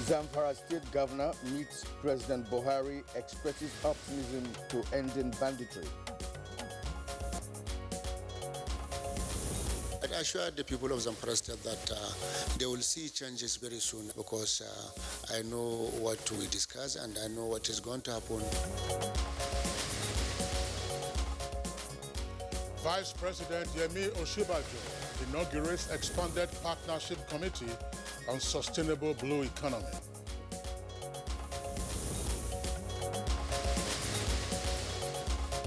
Zamfara State Governor meets President Buhari, expresses optimism to ending banditry. I assure the people of Zamfara State that they will see changes very soon because I know what we discuss and I know what is going to happen. Vice President Yemi Osinbajo inaugurates expanded partnership committee on sustainable blue economy.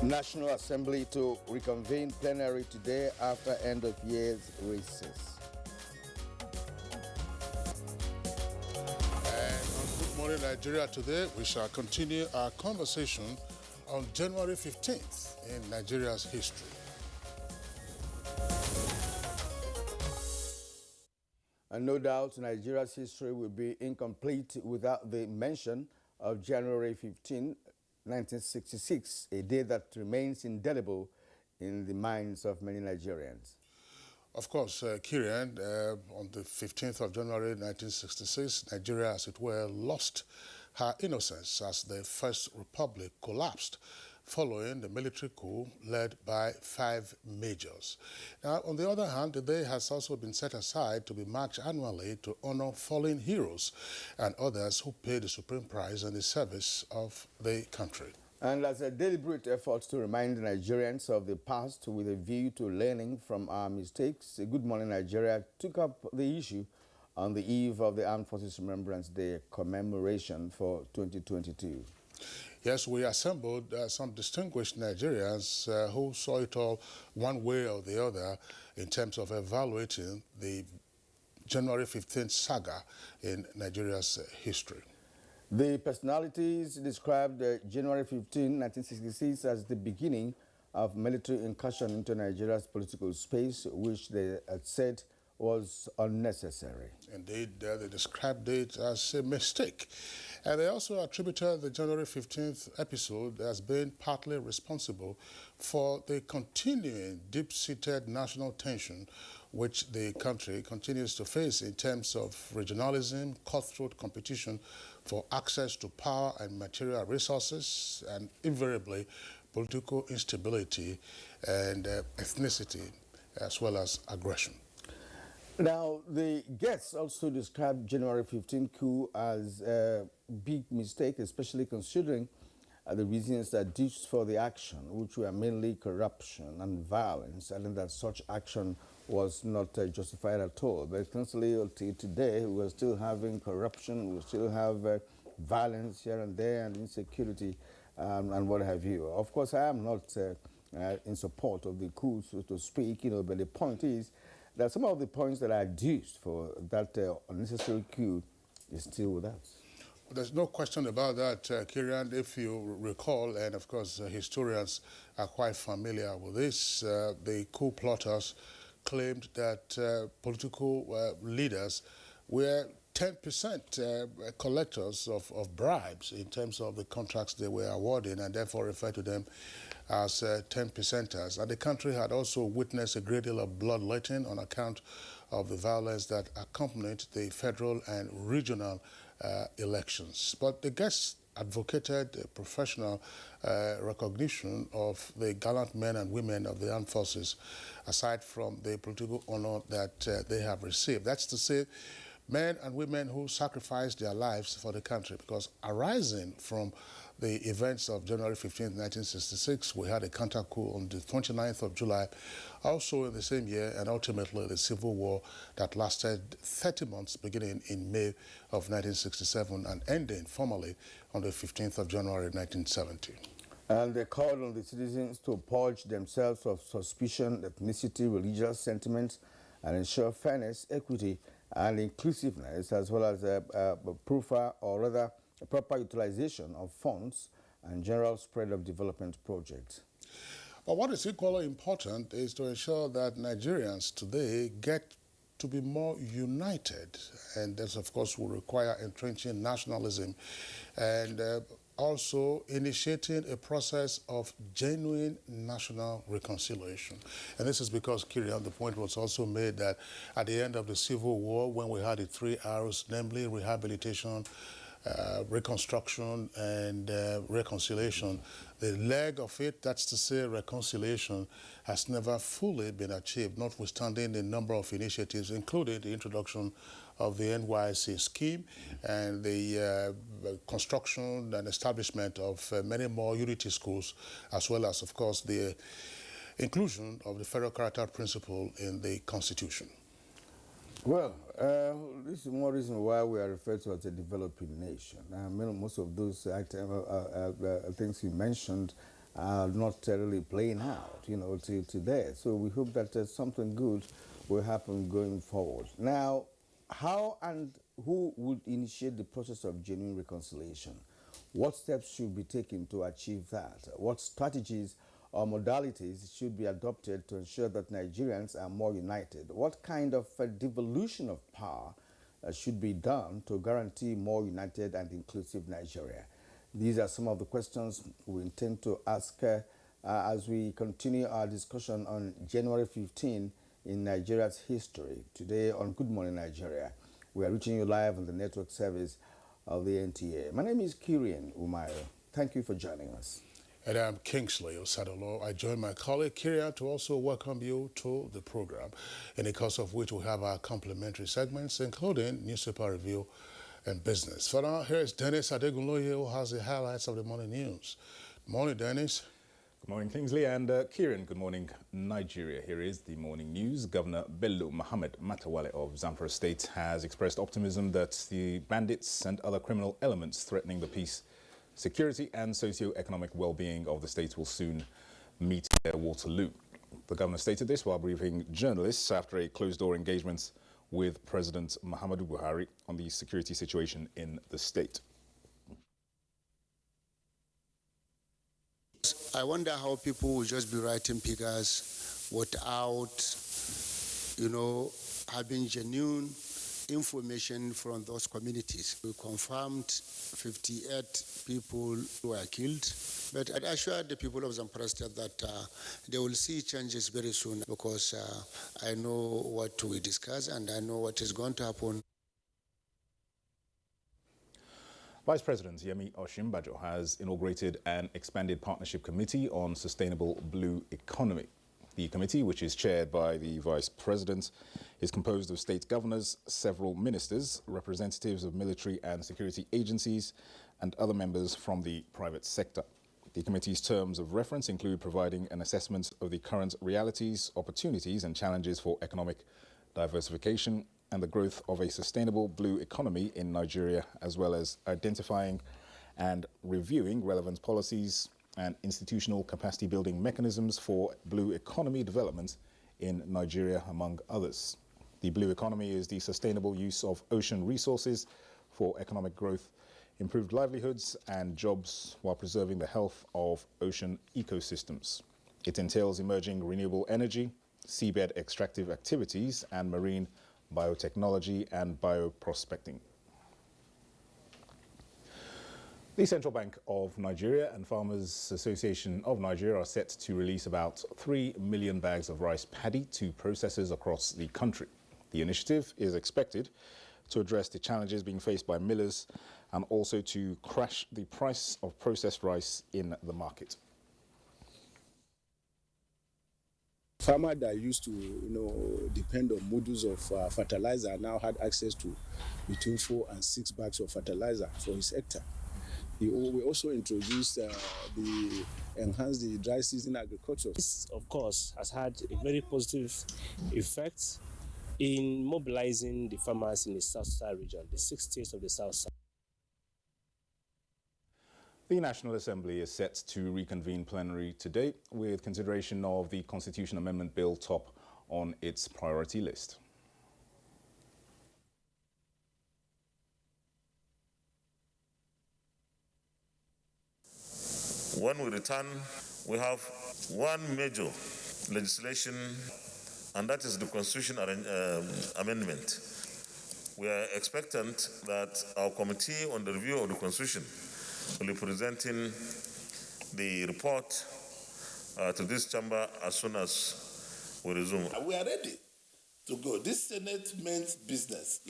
National Assembly to reconvene plenary today after end of year's recess. And on Good Morning Nigeria today, we shall continue our conversation on January 15th in Nigeria's history. And no doubt Nigeria's history will be incomplete without the mention of January 15, 1966, a day that remains indelible in the minds of many Nigerians. Of course, Kirian, on the 15th of January 1966, Nigeria, as it were, lost her innocence as the First Republic collapsed following the military coup led by 5 majors. Now, on the other hand, the day has also been set aside to be marked annually to honor fallen heroes and others who paid the supreme price in the service of the country. And as a deliberate effort to remind Nigerians of the past with a view to learning from our mistakes, Good Morning Nigeria took up the issue on the eve of the Armed Forces Remembrance Day commemoration for 2022. Yes, we assembled some distinguished Nigerians who saw it all one way or the other in terms of evaluating the January 15th saga in Nigeria's history. The personalities described January 15, 1966 as the beginning of military incursion into Nigeria's political space, which they had said was unnecessary. Indeed, they described it as a mistake. And they also attributed the January 15th episode as being partly responsible for the continuing deep-seated national tension which the country continues to face in terms of regionalism, cutthroat competition for access to power and material resources, and invariably political instability and ethnicity, as well as aggression. Now, the guests also described January 15 coup as a big mistake, especially considering the reasons that ditched for the action, which were mainly corruption and violence, and that such action was not justified at all. But constantly, until today, we're still having corruption, we still have violence here and there, and insecurity, and what have you. Of course, I am not in support of the coup, so to speak, but the point is that some of the points that are adduced for that unnecessary coup is still with us. There's no question about that, Kirian. If you recall, and of course historians are quite familiar with this, the coup plotters claimed that political leaders were 10% collectors of bribes in terms of the contracts they were awarding, and therefore referred to them as 10%ers. And the country had also witnessed a great deal of bloodletting on account of the violence that accompanied the federal and regional elections. But the guests advocated a professional recognition of the gallant men and women of the armed forces, aside from the political honor that they have received. That's to say, men and women who sacrificed their lives for the country, because arising from the events of January 15, 1966, we had a counter coup on the 29th of July, also in the same year, and ultimately the civil war that lasted 30 months, beginning in May of 1967 and ending formally on the 15th of January 1970. And they called on the citizens to purge themselves of suspicion, ethnicity, religious sentiments, and ensure fairness, equity, and inclusiveness, as well as a proper utilization of funds and general spread of development projects. But what is equally important is to ensure that Nigerians today get to be more united, and this, of course, will require entrenching nationalism and also initiating a process of genuine national reconciliation. And this is because, Kirian, the point was also made that at the end of the Civil War, when we had the 3 R's, namely rehabilitation, reconstruction, and reconciliation, the leg of it, that's to say reconciliation, has never fully been achieved, notwithstanding the number of initiatives, including the introduction of the NYC scheme and the construction and establishment of many more unity schools, as well as, of course, the inclusion of the federal character principle in the Constitution. Well, this is one reason why we are referred to as a developing nation. Most of those things you mentioned are not really playing out, till today. So we hope that something good will happen going forward. Now, how and who would initiate the process of genuine reconciliation? What steps should be taken to achieve that? What strategies or modalities should be adopted to ensure that Nigerians are more united? What kind of devolution of power should be done to guarantee more united and inclusive Nigeria? These are some of the questions we intend to ask as we continue our discussion on January 15 in Nigeria's history. Today on Good Morning Nigeria, we are reaching you live on the network service of the NTA. My name is Kirian Umayo. Thank you for joining us. And I'm Kingsley Osadolo. I join my colleague Kirian to also welcome you to the program, in the course of which we have our complimentary segments, including newspaper review and business. For now, here is Dennis Adegunloye, who has the highlights of the morning news. Good morning, Dennis. Good morning, Kingsley, and Kieran, good morning, Nigeria. Here is the morning news. Governor Bello Mohammed Matawale of Zamfara State has expressed optimism that the bandits and other criminal elements threatening the peace, security and socio-economic well-being of the state will soon meet their Waterloo. The governor stated this while briefing journalists after a closed-door engagement with President Muhammadu Buhari on the security situation in the state. I wonder how people will just be writing figures without, having genuine information from those communities. We confirmed 58 people who were killed, but I assured the people of Zamfara State that they will see changes very soon, because I know what we discuss and I know what is going to happen. Vice President Yemi Osinbajo has inaugurated an expanded partnership committee on sustainable blue economy. The committee, which is chaired by the Vice President, is composed of state governors, several ministers, representatives of military and security agencies, and other members from the private sector. The committee's terms of reference include providing an assessment of the current realities, opportunities, and challenges for economic diversification and the growth of a sustainable blue economy in Nigeria, as well as identifying and reviewing relevant policies and institutional capacity building mechanisms for blue economy development in Nigeria, among others. The blue economy is the sustainable use of ocean resources for economic growth, improved livelihoods and jobs while preserving the health of ocean ecosystems. It entails emerging renewable energy, seabed extractive activities, and marine biotechnology and bioprospecting. The Central Bank of Nigeria and Farmers Association of Nigeria are set to release about 3 million bags of rice paddy to processors across the country. The initiative is expected to address the challenges being faced by millers and also to crash the price of processed rice in the market. Farmer that used to, depend on modules of fertilizer now had access to between 4 and 6 bags of fertilizer for his hectare. We also introduced enhanced the dry season agriculture. This, of course, has had a very positive effect in mobilizing the farmers in the South-South region, the 6 states of the South-South. The National Assembly is set to reconvene plenary today with consideration of the Constitution Amendment Bill top on its priority list. When we return, we have one major legislation, and that is the Constitution Amendment. We are expectant that our Committee on the Review of the Constitution will be presenting the report to this chamber as soon as we resume. We are ready to go. This Senate means business.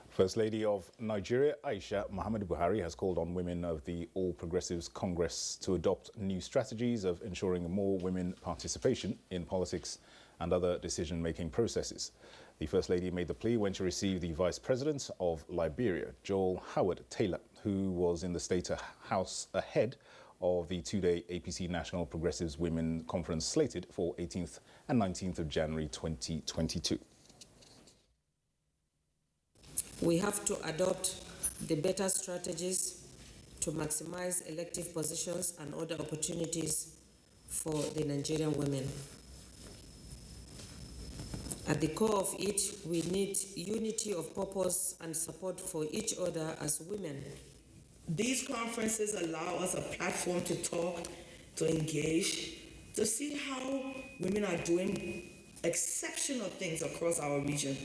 First Lady of Nigeria, Aisha Muhammadu Buhari, has called on women of the All Progressives Congress to adopt new strategies of ensuring more women participation in politics and other decision-making processes. The First Lady made the plea when she received the Vice President of Liberia, Joel Howard Taylor, who was in the State House ahead of the two-day APC National Progressives Women Conference slated for 18th and 19th of January 2022. We have to adopt the better strategies to maximize elective positions and other opportunities for the Nigerian women. At the core of it, we need unity of purpose and support for each other as women. These conferences allow us a platform to talk, to engage, to see how women are doing exceptional things across our region.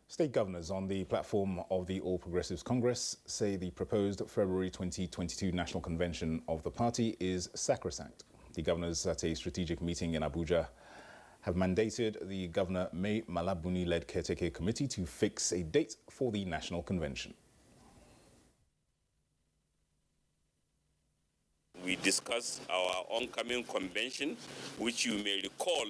State governors on the platform of the All Progressives Congress say the proposed February 2022 National Convention of the party is sacrosanct. The governors at a strategic meeting in Abuja have mandated the Governor May Malabuni-led caretaker committee to fix a date for the National Convention. We discussed our oncoming convention, which you may recall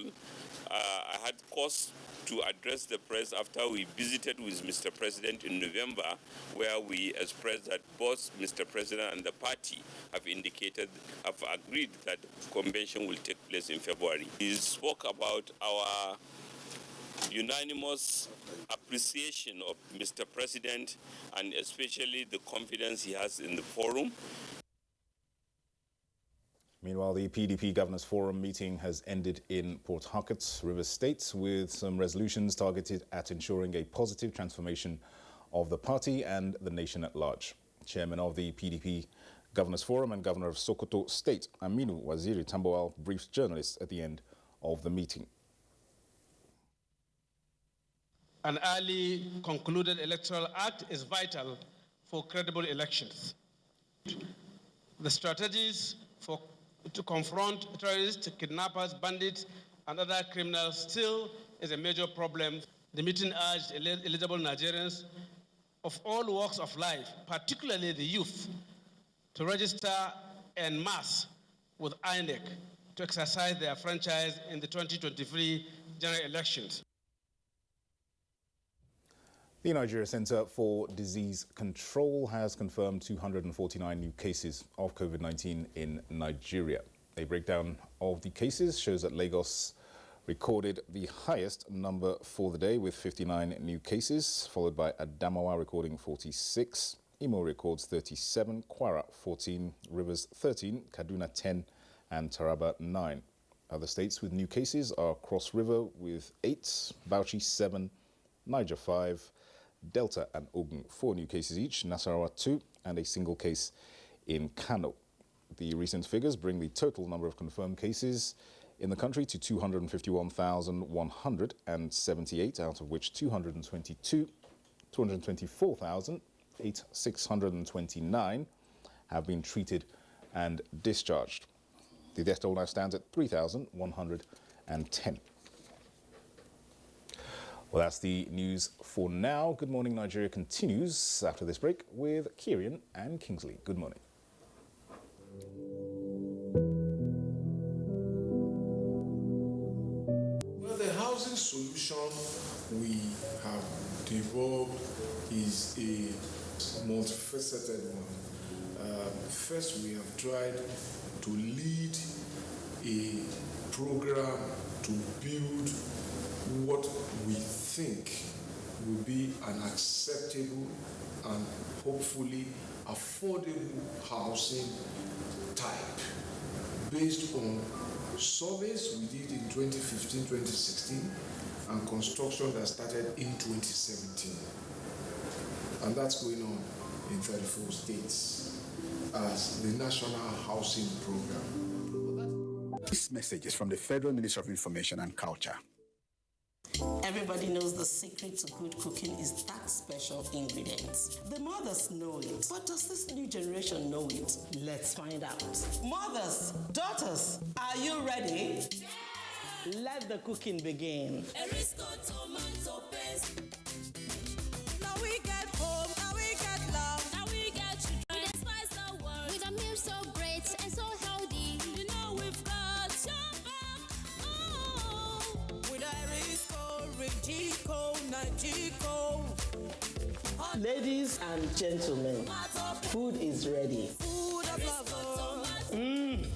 I had cause to address the press after we visited with Mr. President in November, where we expressed that both Mr. President and the party have agreed that the convention will take place in February. He spoke about our unanimous appreciation of Mr. President and especially the confidence he has in the forum. Meanwhile, the PDP Governors Forum meeting has ended in Port Harcourt, Rivers State, with some resolutions targeted at ensuring a positive transformation of the party and the nation at large. Chairman of the PDP Governors Forum and Governor of Sokoto State, Aminu Waziri Tambawal, briefed journalists at the end of the meeting. An early concluded electoral act is vital for credible elections. The strategies to confront terrorists, kidnappers, bandits, and other criminals still is a major problem. The meeting urged eligible Nigerians of all walks of life, particularly the youth, to register en masse with INEC to exercise their franchise in the 2023 general elections. The Nigeria Center for Disease Control has confirmed 249 new cases of COVID-19 in Nigeria. A breakdown of the cases shows that Lagos recorded the highest number for the day with 59 new cases, followed by Adamawa recording 46, Imo records 37, Kwara 14, Rivers 13, Kaduna 10, and Taraba 9. Other states with new cases are Cross River with 8, Bauchi 7, Niger 5, Delta and Ogun 4 new cases each, Nasarawa 2, and a single case in Kano. The recent figures bring the total number of confirmed cases in the country to 251,178, out of which 224,629 have been treated and discharged. The death toll now stands at 3,110. Well, that's the news for now. Good Morning Nigeria continues after this break with Kieran and Kingsley. Good morning. Well, the housing solution we have developed is a multifaceted one. First, we have tried to lead a program to build what we think will be an acceptable and hopefully affordable housing type based on surveys we did in 2015-2016 and construction that started in 2017. And that's going on in 34 states as the National Housing Program. This message is from the Federal Ministry of Information and Culture. Every everybody knows the secret to good cooking is that special ingredient. The mothers know it, but does this new generation know it? Let's find out. Mothers, daughters, are you ready? Yeah. Let the cooking begin. Erisco tomato paste. Now we get home, now we get love, now we get children. We dey spice the world with a meal so great and so healthy. You know we've got your back. Oh, with Erisco, Rigico, Nagico. Ladies and gentlemen, food is ready. Food of love. Mmm.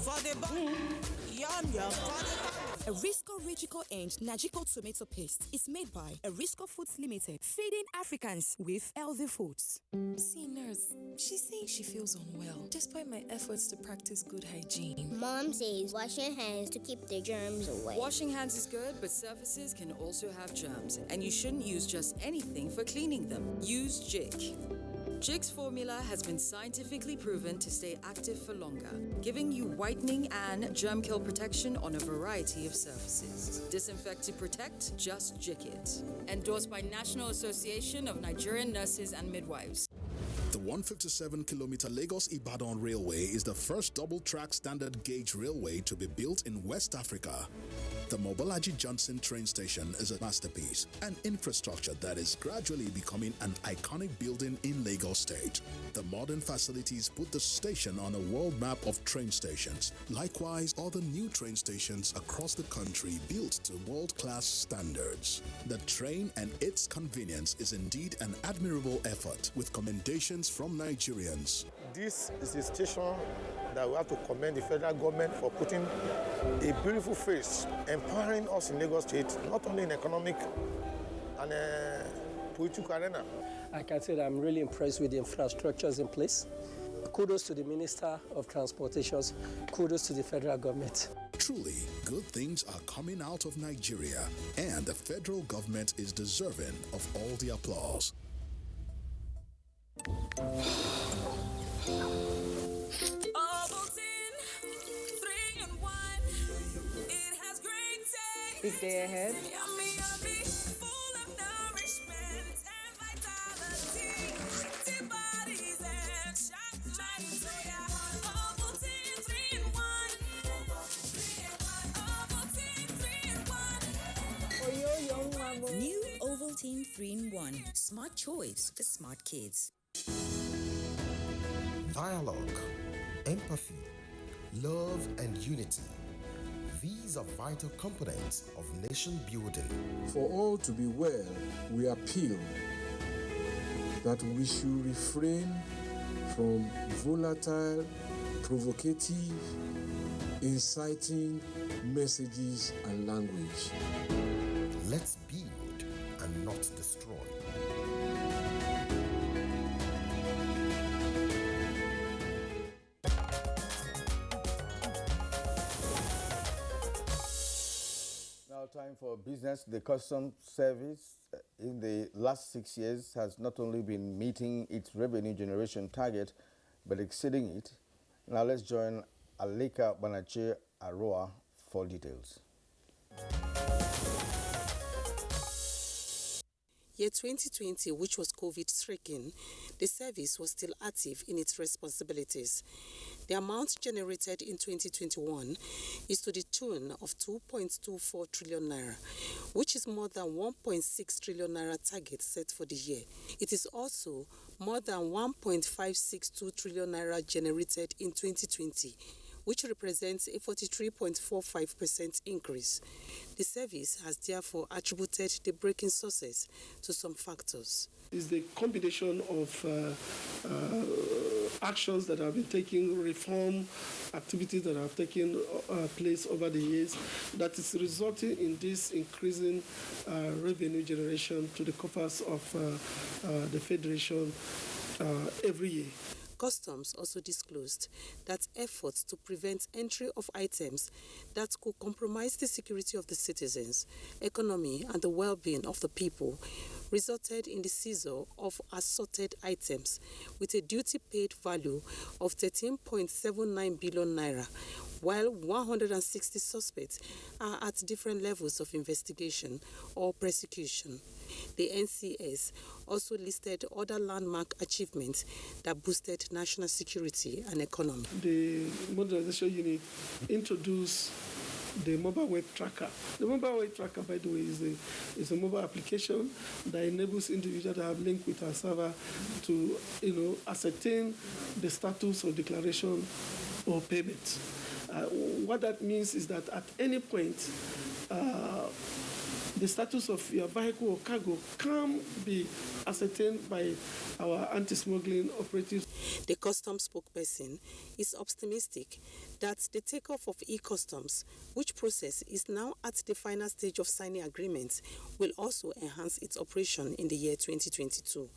For the body, yum yum for the Erisco Rigico and Nagico tomato paste is made by Erisco Foods Limited, feeding Africans with healthy foods. See, nurse, she's saying she feels unwell despite my efforts to practice good hygiene. Mom says washing hands to keep the germs away. Washing hands is good, but surfaces can also have germs, and you shouldn't use just anything for cleaning them. Use Jik. Jik's formula has been scientifically proven to stay active for longer, giving you whitening and germ kill protection on a variety of surfaces. Disinfect to protect, just Jik it. Endorsed by National Association of Nigerian Nurses and Midwives. The 157-kilometer Lagos-Ibadan Railway is the first double-track standard gauge railway to be built in West Africa. The Mobolaji Johnson train station is a masterpiece, an infrastructure that is gradually becoming an iconic building in Lagos State. The modern facilities put the station on a world map of train stations. Likewise, other new train stations across the country built to world-class standards. The train and its convenience is indeed an admirable effort, with commendations from Nigerians. This is a station that we have to commend the federal government for putting a beautiful face, empowering us in Lagos State, not only in economic and political arena. I can say that I'm really impressed with the infrastructures in place. Kudos to the Minister of Transportations. Kudos to the federal government. Truly, good things are coming out of Nigeria, and the federal government is deserving of all the applause. Big day ahead. New Ovaltine 3-in-1. Smart choice for smart kids. Dialogue, empathy, love, and unity. These are vital components of nation building. For all to be well, we appeal that we should refrain from volatile, provocative, inciting messages and language. Let's build and not destroy. Now, time for business. The Customs Service in the last 6 years has not only been meeting its revenue generation target, but exceeding it. Now, let's join Aleka Banache Aroa for details. Year 2020, which was COVID-stricken, the service was still active in its responsibilities. The amount generated in 2021 is to the tune of 2.24 trillion naira, which is more than 1.6 trillion naira target set for the year. It is also more than 1.562 trillion naira generated in 2020, which represents a 43.45% increase. The service has therefore attributed the breaking sources to some factors. It's the combination of actions that have been taken, reform activities that have taken place over the years, that is resulting in this increasing revenue generation to the coffers of the Federation every year. Customs also disclosed that efforts to prevent entry of items that could compromise the security of the citizens, economy, and the well-being of the people resulted in the seizure of assorted items with a duty-paid value of 13.79 billion naira, while 160 suspects are at different levels of investigation or prosecution. The NCS also listed other landmark achievements that boosted national security and economy. The modernization unit introduced the mobile web tracker. The mobile web tracker, by the way, is a mobile application that enables individuals that have linked with our server to, ascertain the status of declaration or payment. What that means is that at any point, the status of your vehicle or cargo can be ascertained by our anti-smuggling operatives. The customs spokesperson is optimistic that the takeoff of e-customs, which process is now at the final stage of signing agreements, will also enhance its operation in the year 2022.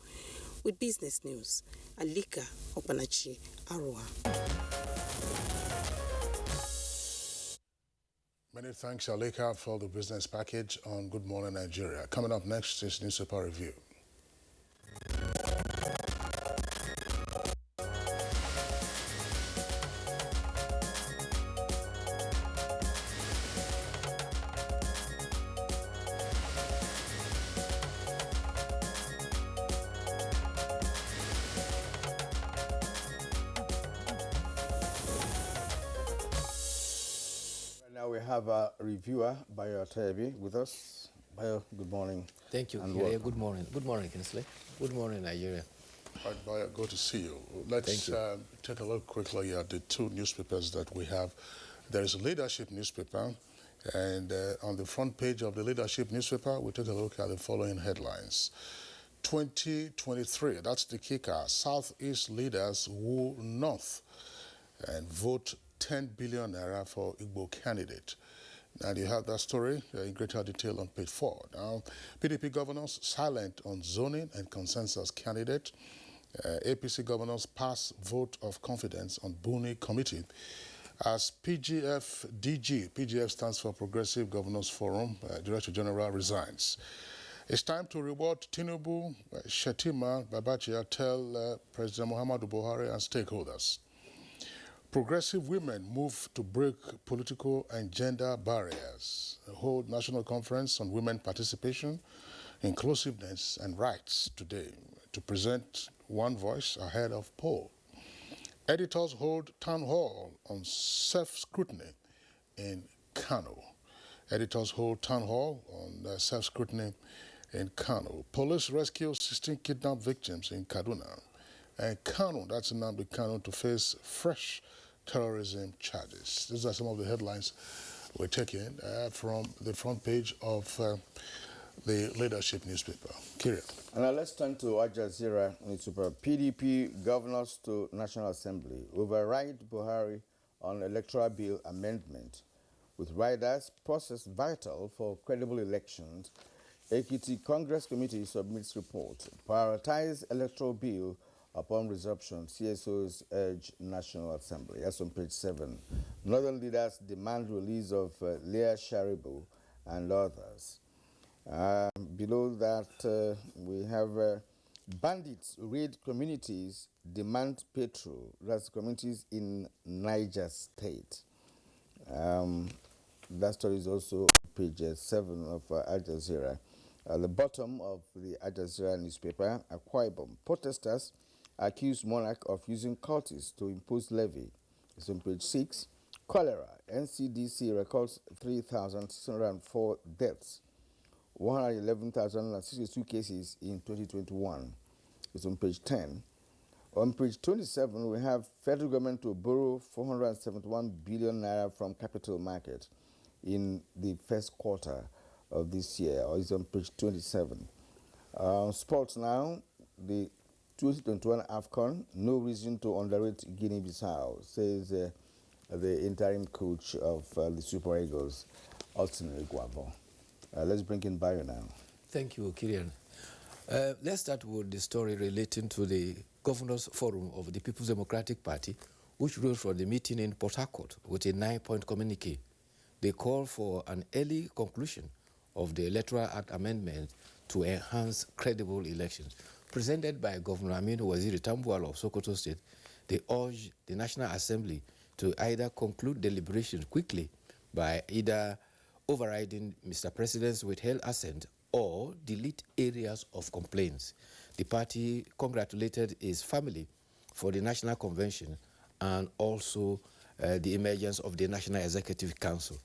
With business news, Alika Opanachi, Arua. Many thanks, Alika, for the business package on Good Morning Nigeria. Coming up next is Newspaper Review. Now we have a reviewer, Bayo Atebi, with us. Bayo, good morning. Thank you, and Kyrie. welcome. Good morning. Good morning, Kinsley. Good morning, Nigeria. Right, Bayo, good to see you. Let's take a look quickly at the two newspapers that we have. There is a leadership newspaper, and on the front page of the leadership newspaper, we take a look at the following headlines. 2023, that's the kicker. Southeast leaders woo North and vote 10 billion naira for Igbo candidate. And you have that story in greater detail on page 4. Now, PDP governors silent on zoning and consensus candidate. APC governors pass vote of confidence on Buni committee. As PGF stands for Progressive Governors Forum, Director General resigns. It's time to reward Tinubu, Shetima, Babachia, tell President Muhammadu Buhari and stakeholders. Progressive women move to break political and gender barriers. A whole national conference on women participation, inclusiveness and rights today to present one voice ahead of poll. Editors hold town hall on self-scrutiny in Kano. Editors hold town hall on self-scrutiny in Kano. Police rescue 16 kidnapped victims in Kaduna. And Kano, that's Nnamdi Kano, to face fresh terrorism charges. These are some of the headlines we're taking from the front page of the leadership newspaper. Kyria. And now let's turn to Al Jazeera newspaper. PDP governors to National Assembly override Buhari on electoral bill amendment. With riders process vital for credible elections, Ekiti Congress Committee submits report. Prioritize electoral bill upon resumption, CSOs urge National Assembly. That's on page 7. Northern leaders demand release of Leah Sharibu and others. Below that, we have bandits raid communities, demand petrol. That's communities in Niger State. That story is also on page 7 of Al Jazeera. At the bottom of the Al Jazeera newspaper, Akwa Ibom protesters accuse monarch of using cultists to impose levy. It's on page 6. Cholera. NCDC records 3,604 deaths, 111,062 cases in 2021. It's on page 10. On page 27, we have federal government to borrow 471 billion naira from capital market in the first quarter of this year, or it's on page 27. Sports now, the 2021 AFCON, no reason to underrate Guinea-Bissau, says the interim coach of the Super Eagles, Austin Iguavo. Let's bring in Bayo now. Thank you, Kirian. Let's start with the story relating to the Governors Forum of the People's Democratic Party, which rose from the meeting in Port Harcourt with a 9-point communique. They call for an early conclusion of the Electoral Act amendment to enhance credible elections. Presented by Governor Aminu Waziri Tambuwal of Sokoto State, they urged the National Assembly to either conclude deliberations quickly by either overriding Mr. President's withheld assent or delete areas of complaints. The party congratulated his family for the National Convention and also the emergence of the National Executive Council.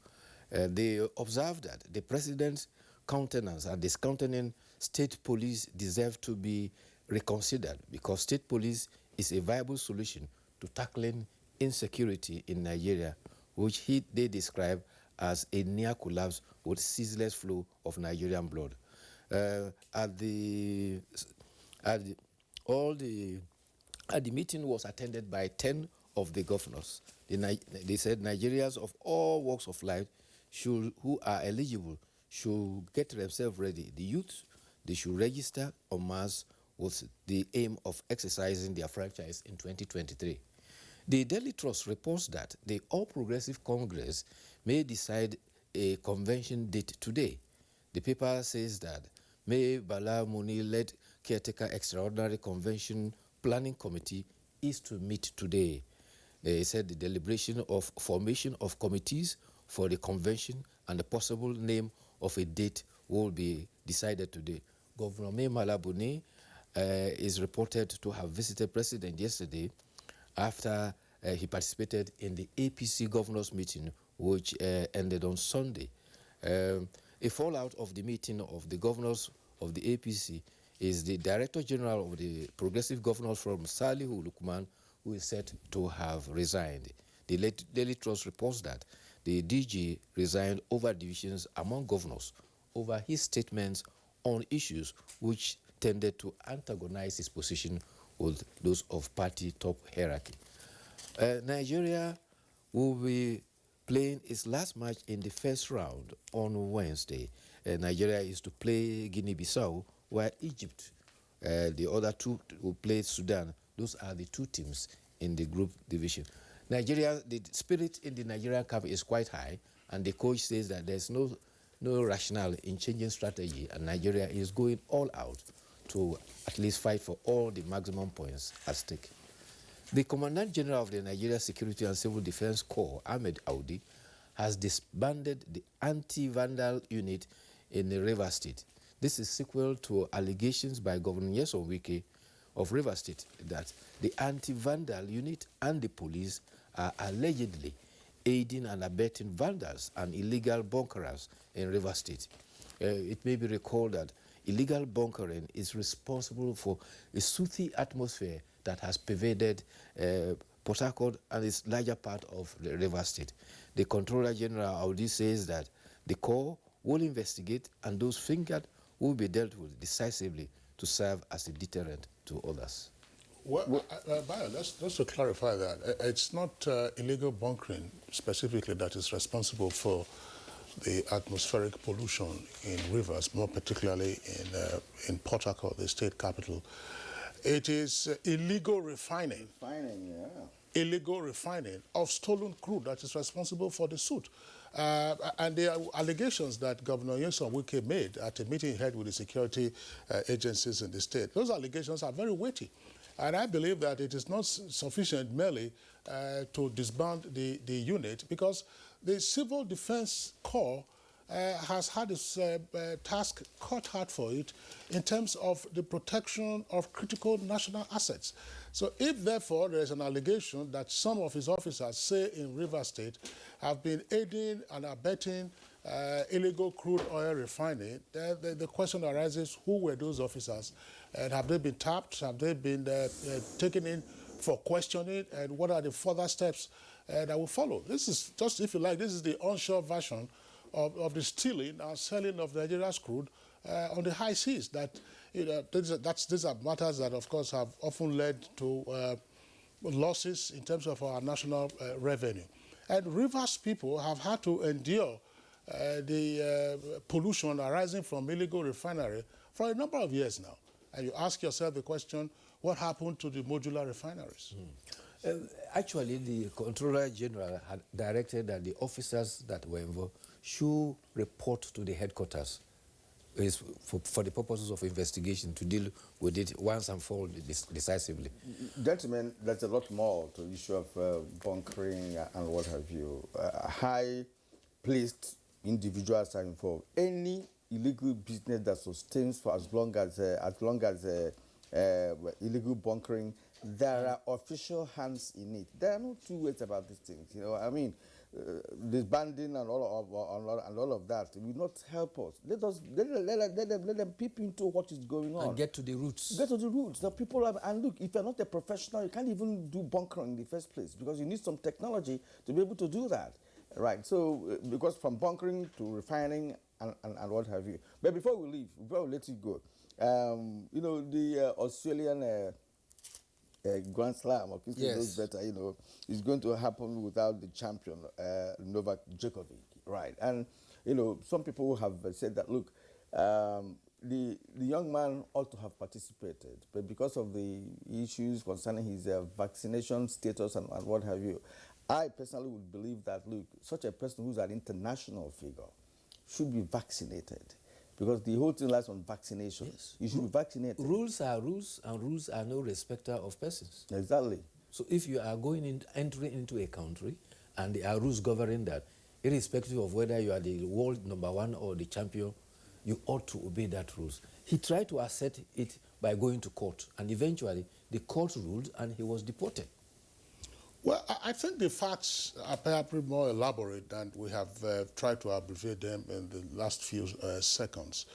They observed that the President's countenance and discountening state police deserve to be reconsidered because state police is a viable solution to tackling insecurity in Nigeria, which they describe as a near collapse with ceaseless flow of Nigerian blood. At the meeting was attended by 10 of the governors. They said Nigerians of all walks of life who are eligible should get themselves ready. The youth, they should register en masse with the aim of exercising their franchise in 2023. The Daily Trust reports that the All Progressive Congress may decide a convention date today. The paper says that May Bala Muni-led Caretaker Extraordinary Convention Planning Committee is to meet today. They said the deliberation of formation of committees for the convention and the possible name of a date will be decided today. Governor May Malabuni is reported to have visited President yesterday after he participated in the APC governors meeting, which ended on Sunday. A fallout of the meeting of the governors of the APC is the Director General of the Progressive Governors Forum, Salihu Lukman, who is said to have resigned. The Daily Trust reports that the DG resigned over divisions among governors over his statements on issues which tended to antagonize his position with those of party top hierarchy. Nigeria will be playing its last match in the first round on Wednesday. Nigeria is to play Guinea-Bissau, while Egypt, the other two, will play Sudan. Those are the two teams in the group division. Nigeria, the spirit in the Nigerian camp is quite high, and the coach says that there's no rationale in changing strategy, and Nigeria is going all out to at least fight for all the maximum points at stake. The Commandant General of the Nigeria Security and Civil Defense Corps, Ahmed Audi, has disbanded the anti-vandal unit in the Rivers State. This is sequel to allegations by Governor Nyesom Wike of Rivers State that the anti-vandal unit and the police are allegedly aiding and abetting vandals and illegal bunkerers in Rivers State. It may be recalled that illegal bunkering is responsible for a soothing atmosphere that has pervaded Port Harcourt and its larger part of the Rivers State. The Controller General Audi says that the Corps will investigate and those fingered will be dealt with decisively to serve as a deterrent to others. Well, Bayo, just to clarify that, it's not illegal bunkering specifically that is responsible for the atmospheric pollution in rivers, more particularly in Port Harcourt, the state capital. It is illegal refining. Illegal refining of stolen crude that is responsible for the suit. And there are allegations that Governor Nyesom Wike made at a meeting held with the security agencies in the state. Those allegations are very weighty. And I believe that it is not sufficient merely to disband the unit, because the Civil Defense Corps has had its task cut out for it in terms of the protection of critical national assets. So if, therefore, there is an allegation that some of his officers, say in Rivers State, have been aiding and abetting illegal crude oil refining, the question arises, who were those officers? And have they been tapped? Have they been taken in for questioning? And what are the further steps that will follow? This is just, if you like, this is the onshore version of the stealing and selling of Nigeria's crude on the high seas. That, you know, these are matters that, of course, have often led to losses in terms of our national revenue. And Rivers people have had to endure the pollution arising from illegal refinery for a number of years now. And you ask yourself the question, what happened to the modular refineries? Actually, the Controller General had directed that the officers that were involved should report to the headquarters is for the purposes of investigation to deal with it once and for all decisively. Gentlemen, there's a lot more to the issue of bunkering and what have you. High-placed individuals are involved. Any illegal business that sustains for as long as illegal bunkering, there are official hands in it. There are no two ways about these things. You know, I mean, disbanding and all of that will not help us. Let them peep into what is going on and get to the roots. Get to the roots. The people have, and look, if you're not a professional, you can't even do bunkering in the first place because you need some technology to be able to do that, right? So because from bunkering to refining and what have you. But before we leave, before we let you go, you know, the Australian Grand Slam, or Christian knows better, you know, is going to happen without the champion, Novak Djokovic, right? And, you know, some people have said that, look, the young man ought to have participated, but because of the issues concerning his vaccination status and what have you, I personally would believe that, look, such a person who's an international figure should be vaccinated. Because the whole thing lies on vaccination. Yes. You should be vaccinated. Rules are rules, and rules are no respecter of persons. Exactly. So if you are entering into a country, and there are rules governing that, irrespective of whether you are the world #1 or the champion, you ought to obey that rules. He tried to assert it by going to court, and eventually the court ruled, and he was deported. Well, I think the facts are perhaps more elaborate than we have tried to abbreviate them in the last few seconds.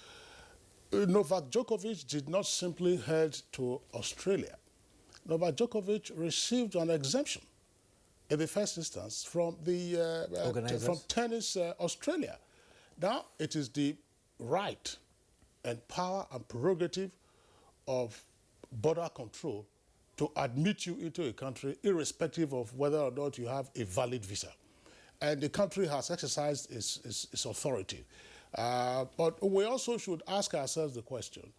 Novak Djokovic did not simply head to Australia. Novak Djokovic received an exemption in the first instance from the from Tennis Australia. Now it is the right and power and prerogative of border control to admit you into a country irrespective of whether or not you have a valid visa. And the country has exercised its authority. But we also should ask ourselves the question,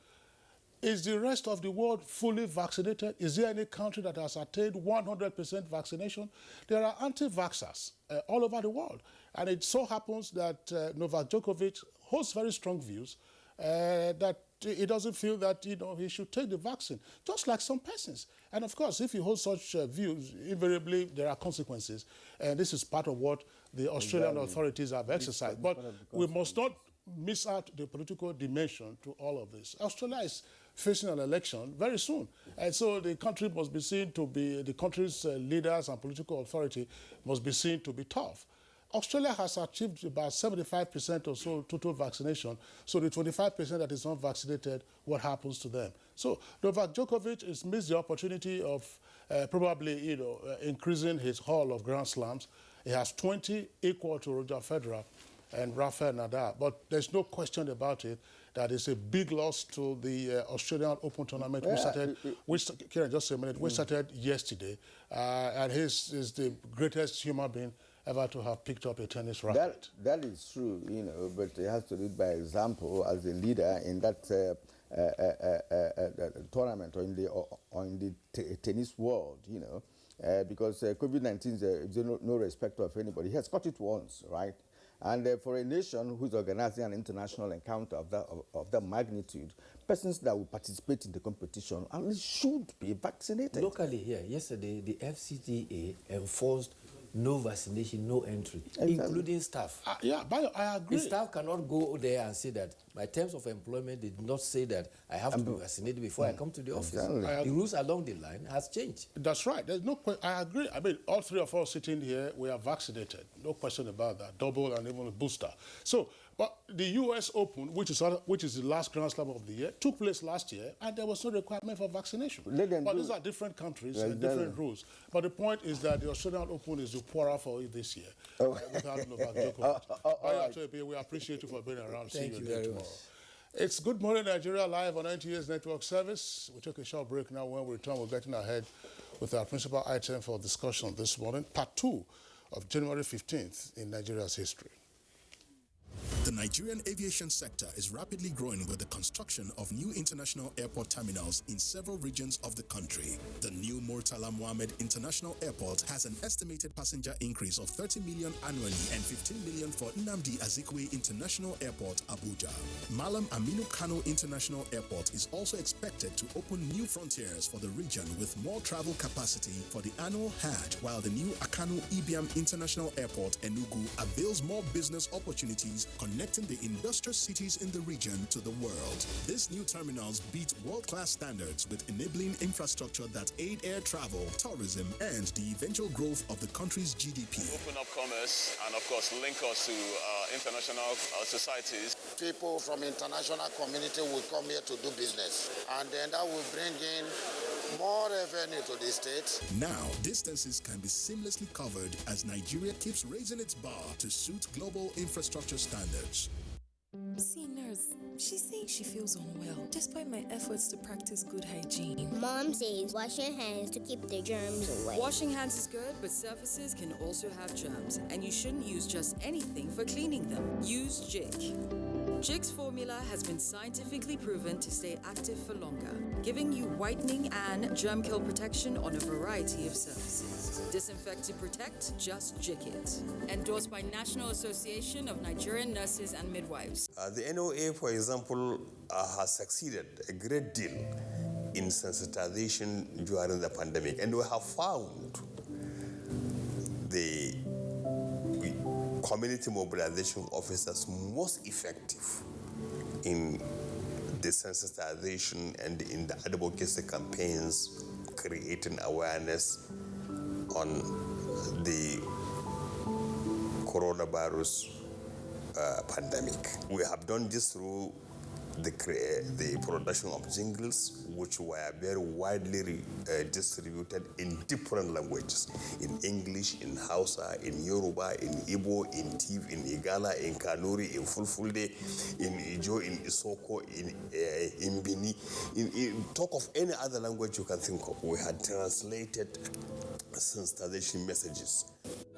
is the rest of the world fully vaccinated? Is there any country that has attained 100% vaccination? There are anti-vaxxers all over the world. And it so happens that Novak Djokovic holds very strong views that he doesn't feel that, you know, he should take the vaccine, just like some persons. And of course, if you hold such views, invariably there are consequences. And this is part of what the Australian authorities have exercised. But we must not miss out the political dimension to all of this. Australia is facing an election very soon. And so the country must be seen to be, the country's leaders and political authority must be seen to be tough. Australia has achieved about 75% or so total vaccination. So the 25% that is not vaccinated, what happens to them? So Novak Djokovic has missed the opportunity of probably, you know, increasing his haul of Grand Slams. He has 20, equal to Roger Federer and Rafael Nadal. But there's no question about it that it's a big loss to the Australian Open tournament. We started yesterday, and he is the greatest human being ever to have picked up a tennis racket. That is true, you know, but he has to lead by example as a leader in that tournament or in the tennis world, you know, because COVID-19 is no respect of anybody. He has got it once, right? And for a nation who's organizing an international encounter of that magnitude, persons that will participate in the competition at least should be vaccinated. Locally here, yesterday, the FCTA enforced no vaccination, no entry, including staff. Yeah, but I agree. The staff cannot go there and say that my terms of employment did not say that I have to be vaccinated before I come to the office. The rules along the line has changed. That's right. There's no question. I agree. I mean, all three of us sitting here, we are vaccinated. No question about that. Double and even a booster. So, but the U.S. Open, which is the last Grand Slam of the year, took place last year, and there was no requirement for vaccination. But these are different countries and different rules. But the point is that the Australian Open is the poorer for it this year. Without Novak Djokovic. We appreciate you for being around. Thank you very much. It's Good Morning Nigeria live on NTA's network service. We'll take a short break now. When we return, we're getting ahead with our principal item for discussion this morning, part 2 of January 15th in Nigeria's history. The Nigerian aviation sector is rapidly growing with the construction of new international airport terminals in several regions of the country. The new Murtala Mohammed International Airport has an estimated passenger increase of 30 million annually and 15 million for Nnamdi Azikiwe International Airport, Abuja. Malam Aminu Kano International Airport is also expected to open new frontiers for the region with more travel capacity for the annual Hajj, while the new Akanu Ibiam International Airport, Enugu, avails more business opportunities connecting the industrial cities in the region to the world. These new terminals beat world-class standards with enabling infrastructure that aid air travel, tourism, and the eventual growth of the country's GDP. Open up commerce and, of course, link us to international societies. People from international community will come here to do business, and then that will bring in more revenue to the state. Now, distances can be seamlessly covered as Nigeria keeps raising its bar to suit global infrastructure standards. See, nurse, she's saying she feels unwell, despite my efforts to practice good hygiene. Mom says wash your hands to keep the germs away. Washing hands is good, but surfaces can also have germs, and you shouldn't use just anything for cleaning them. Use Jik. Jik's formula has been scientifically proven to stay active for longer, giving you whitening and germ kill protection on a variety of surfaces. Disinfect to protect, just Jik it. Endorsed by National Association of Nigerian Nurses and Midwives. The NOA, for example, has succeeded a great deal in sensitization during the pandemic, and we have found the community mobilization officers most effective in the sensitization and in the advocacy campaigns, creating awareness on the coronavirus pandemic. We have done this through the production of jingles, which were very widely distributed in different languages, in English, in Hausa, in Yoruba, in Igbo, in Tiv, in Igala, in Kanuri, in Fulfulde, in Ijo, in Isoko, in Bini. In talk of any other language you can think of, we had translated sensitization messages.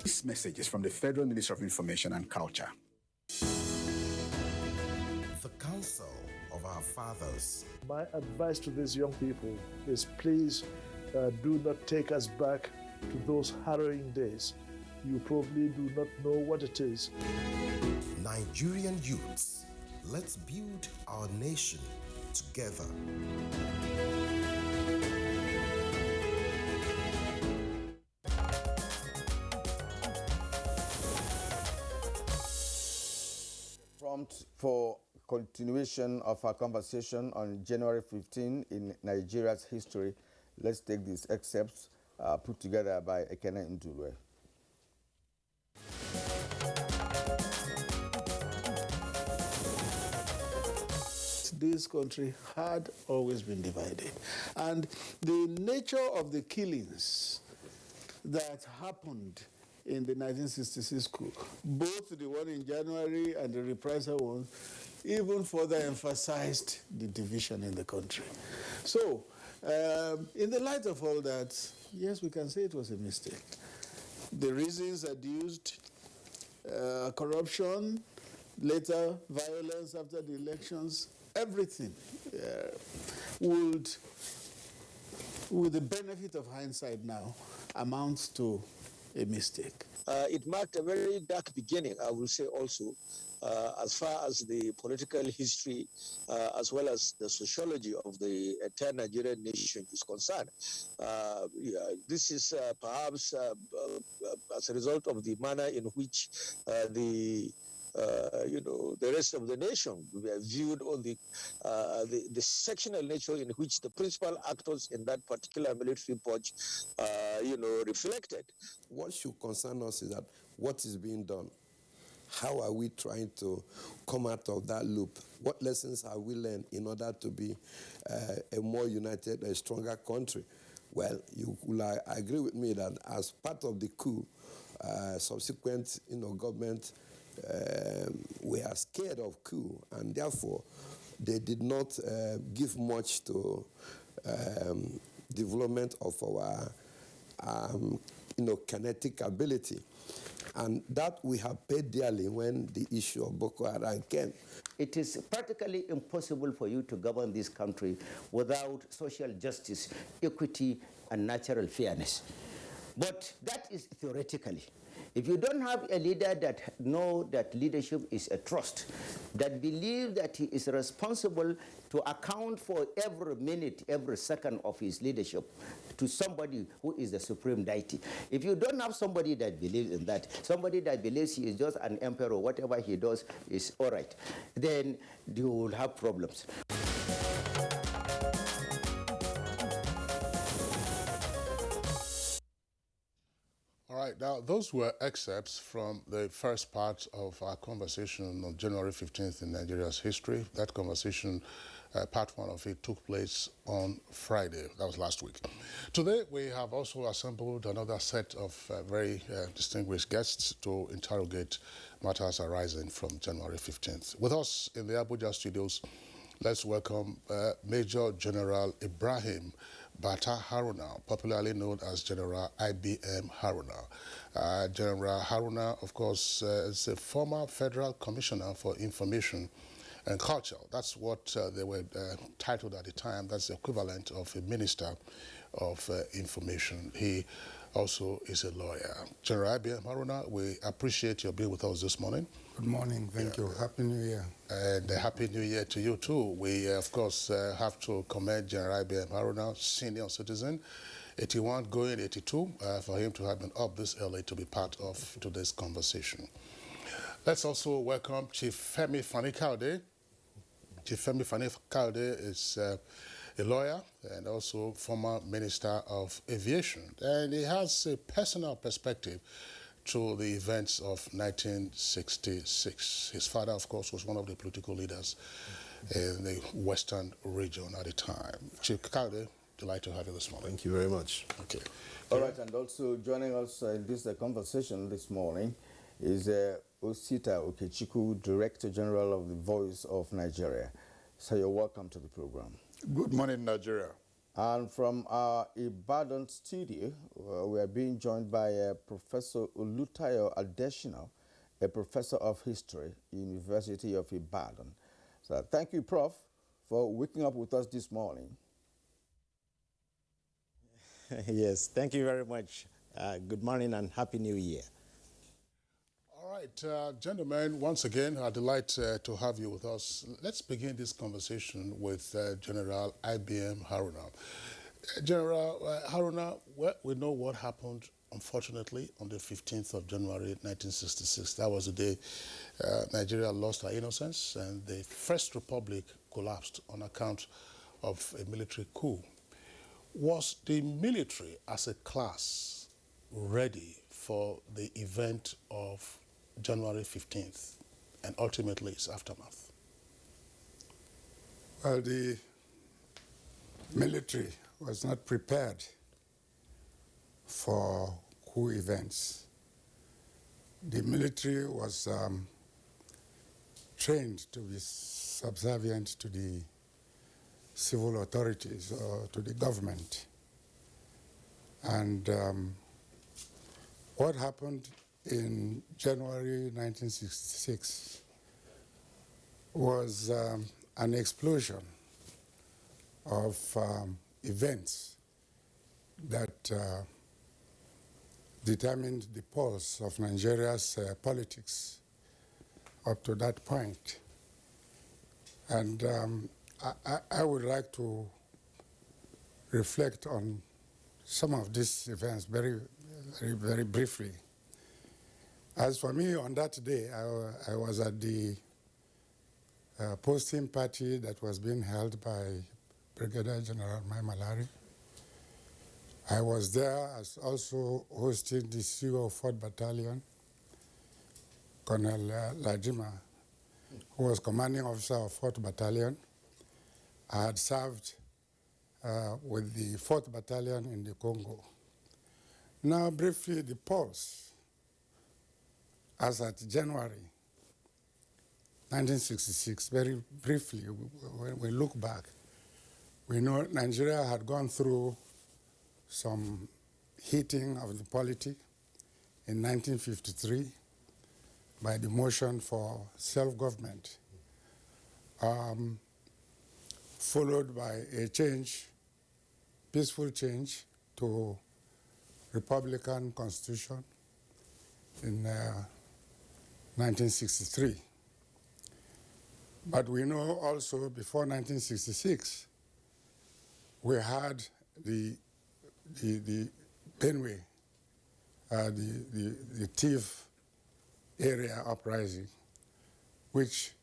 This message is from the Federal Ministry of Information and Culture. The Council of Our Fathers. My advice to these young people is please do not take us back to those harrowing days. You probably do not know what it is. Nigerian youths, let's build our nation together. Prompt for continuation of our conversation on January 15 in Nigeria's history. Let's take these excerpts put together by Ekene Ndulwe. This country had always been divided. And the nature of the killings that happened in the 1966 coup, both the one in January and the reprisal one, even further emphasized the division in the country. So, in the light of all that, yes, we can say it was a mistake. The reasons adduced, corruption, later violence after the elections, everything would, with the benefit of hindsight now, amounts to a mistake. It marked a very dark beginning, I will say also, as far as the political history, as well as the sociology of the entire Nigerian nation is concerned. This is perhaps as a result of the manner in which the rest of the nation were viewed on the sectional nature in which the principal actors in that particular military purge, reflected. What should concern us is that what is being done. How are we trying to come out of that loop? What lessons have we learned in order to be a more united, a stronger country? Well, you will agree with me that as part of the coup, subsequent government we are scared of coup, and therefore they did not give much to development of our kinetic ability. And that we have paid dearly when the issue of Boko Haram came. It is practically impossible for you to govern this country without social justice, equity, and natural fairness. But that is theoretically. If you don't have a leader that knows that leadership is a trust, that believes that he is responsible to account for every minute, every second of his leadership to somebody who is the supreme deity. If you don't have somebody that believes in that, somebody that believes he is just an emperor, whatever he does is all right, then you will have problems. All right, now those were excerpts from the first part of our conversation on January 15th in Nigeria's history. That conversation, part one of it, took place on Friday. That was last week. Today, we have also assembled another set of very distinguished guests to interrogate matters arising from January 15th. With us in the Abuja studios, let's welcome Major General Ibrahim Bata Haruna, popularly known as General IBM Haruna. General Haruna, of course, is a former Federal Commissioner for Information and Culture. That's what they were titled at the time. That's the equivalent of a Minister of Information. He also is a lawyer. General IBM Haruna, we appreciate your being with us this morning. Good morning. Thank you. Happy New Year. And Happy New Year to you, too. We, of course, have to commend General IBM Haruna, senior citizen, 81 going 82, for him to have been up this early to be part of today's conversation. Let's also welcome Chief Femi Fani-Kaude. Chief Femi Fani-Kaude is a lawyer and also former Minister of Aviation. And he has a personal perspective to the events of 1966. His father, of course, was one of the political leaders in the Western region at the time. Chief Kaude, delighted to have you this morning. Thank you very much. Okay. All right, and also joining us in this conversation this morning is Osita Okechukwu, Director General of the Voice of Nigeria. So you're welcome to the program. Good morning, Nigeria. And from our Ibadan studio, we are being joined by Professor Olutayo Adesina, a professor of history, University of Ibadan. So thank you, Prof, for waking up with us this morning. Yes, thank you very much. Good morning and Happy New Year. All right, gentlemen, once again, a delight to have you with us. Let's begin this conversation with General IBM Haruna. General Haruna, we know what happened, unfortunately, on the 15th of January 1966. That was the day Nigeria lost her innocence and the First Republic collapsed on account of a military coup. Was the military as a class ready for the event of January 15th and ultimately its aftermath? Well, the military was not prepared for coup events. The military was trained to be subservient to the civil authorities or to the government. And what happened in January 1966 was an explosion of events that determined the pulse of Nigeria's politics up to that point. And I would like to reflect on some of these events very briefly. As for me, on that day, I was at the posting party that was being held by Brigadier General Mai Malari. I was there as also hosting the CEO of 4th Battalion, Colonel Lajima, who was commanding officer of 4th Battalion. I had served with the 4th Battalion in the Congo. Now, briefly, the pulse. As at January 1966, very briefly, when we look back, we know Nigeria had gone through some heating of the polity in 1953 by the motion for self-government, followed by a change, peaceful change to Republican Constitution in 1963. But we know also before 1966, we had the Benue, the thief area uprising, which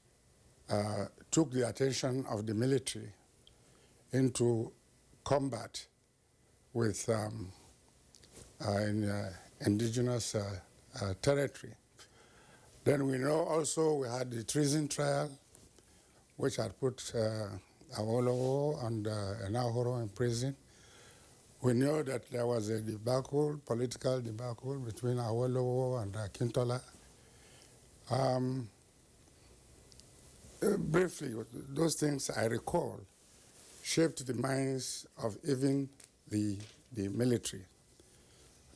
took the attention of the military into combat with indigenous territory. Then we know also we had the treason trial, which had put Awolowo and Enahoro in prison. We know that there was a debacle, political debacle between Awolowo and Akintola. Briefly, those things I recall shaped the minds of even the military.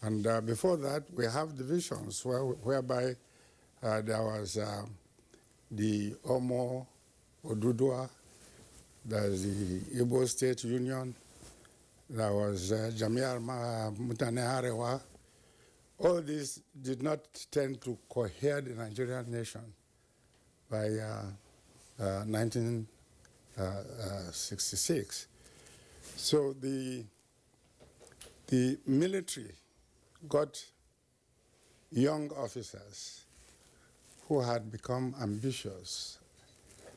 And before that, we have divisions whereby there was the Omo Odudua, there's the Igbo State Union, there was Jamiar Mutane Arewa. All this did not tend to cohere the Nigerian nation by 1966. So the military got young officers who had become ambitious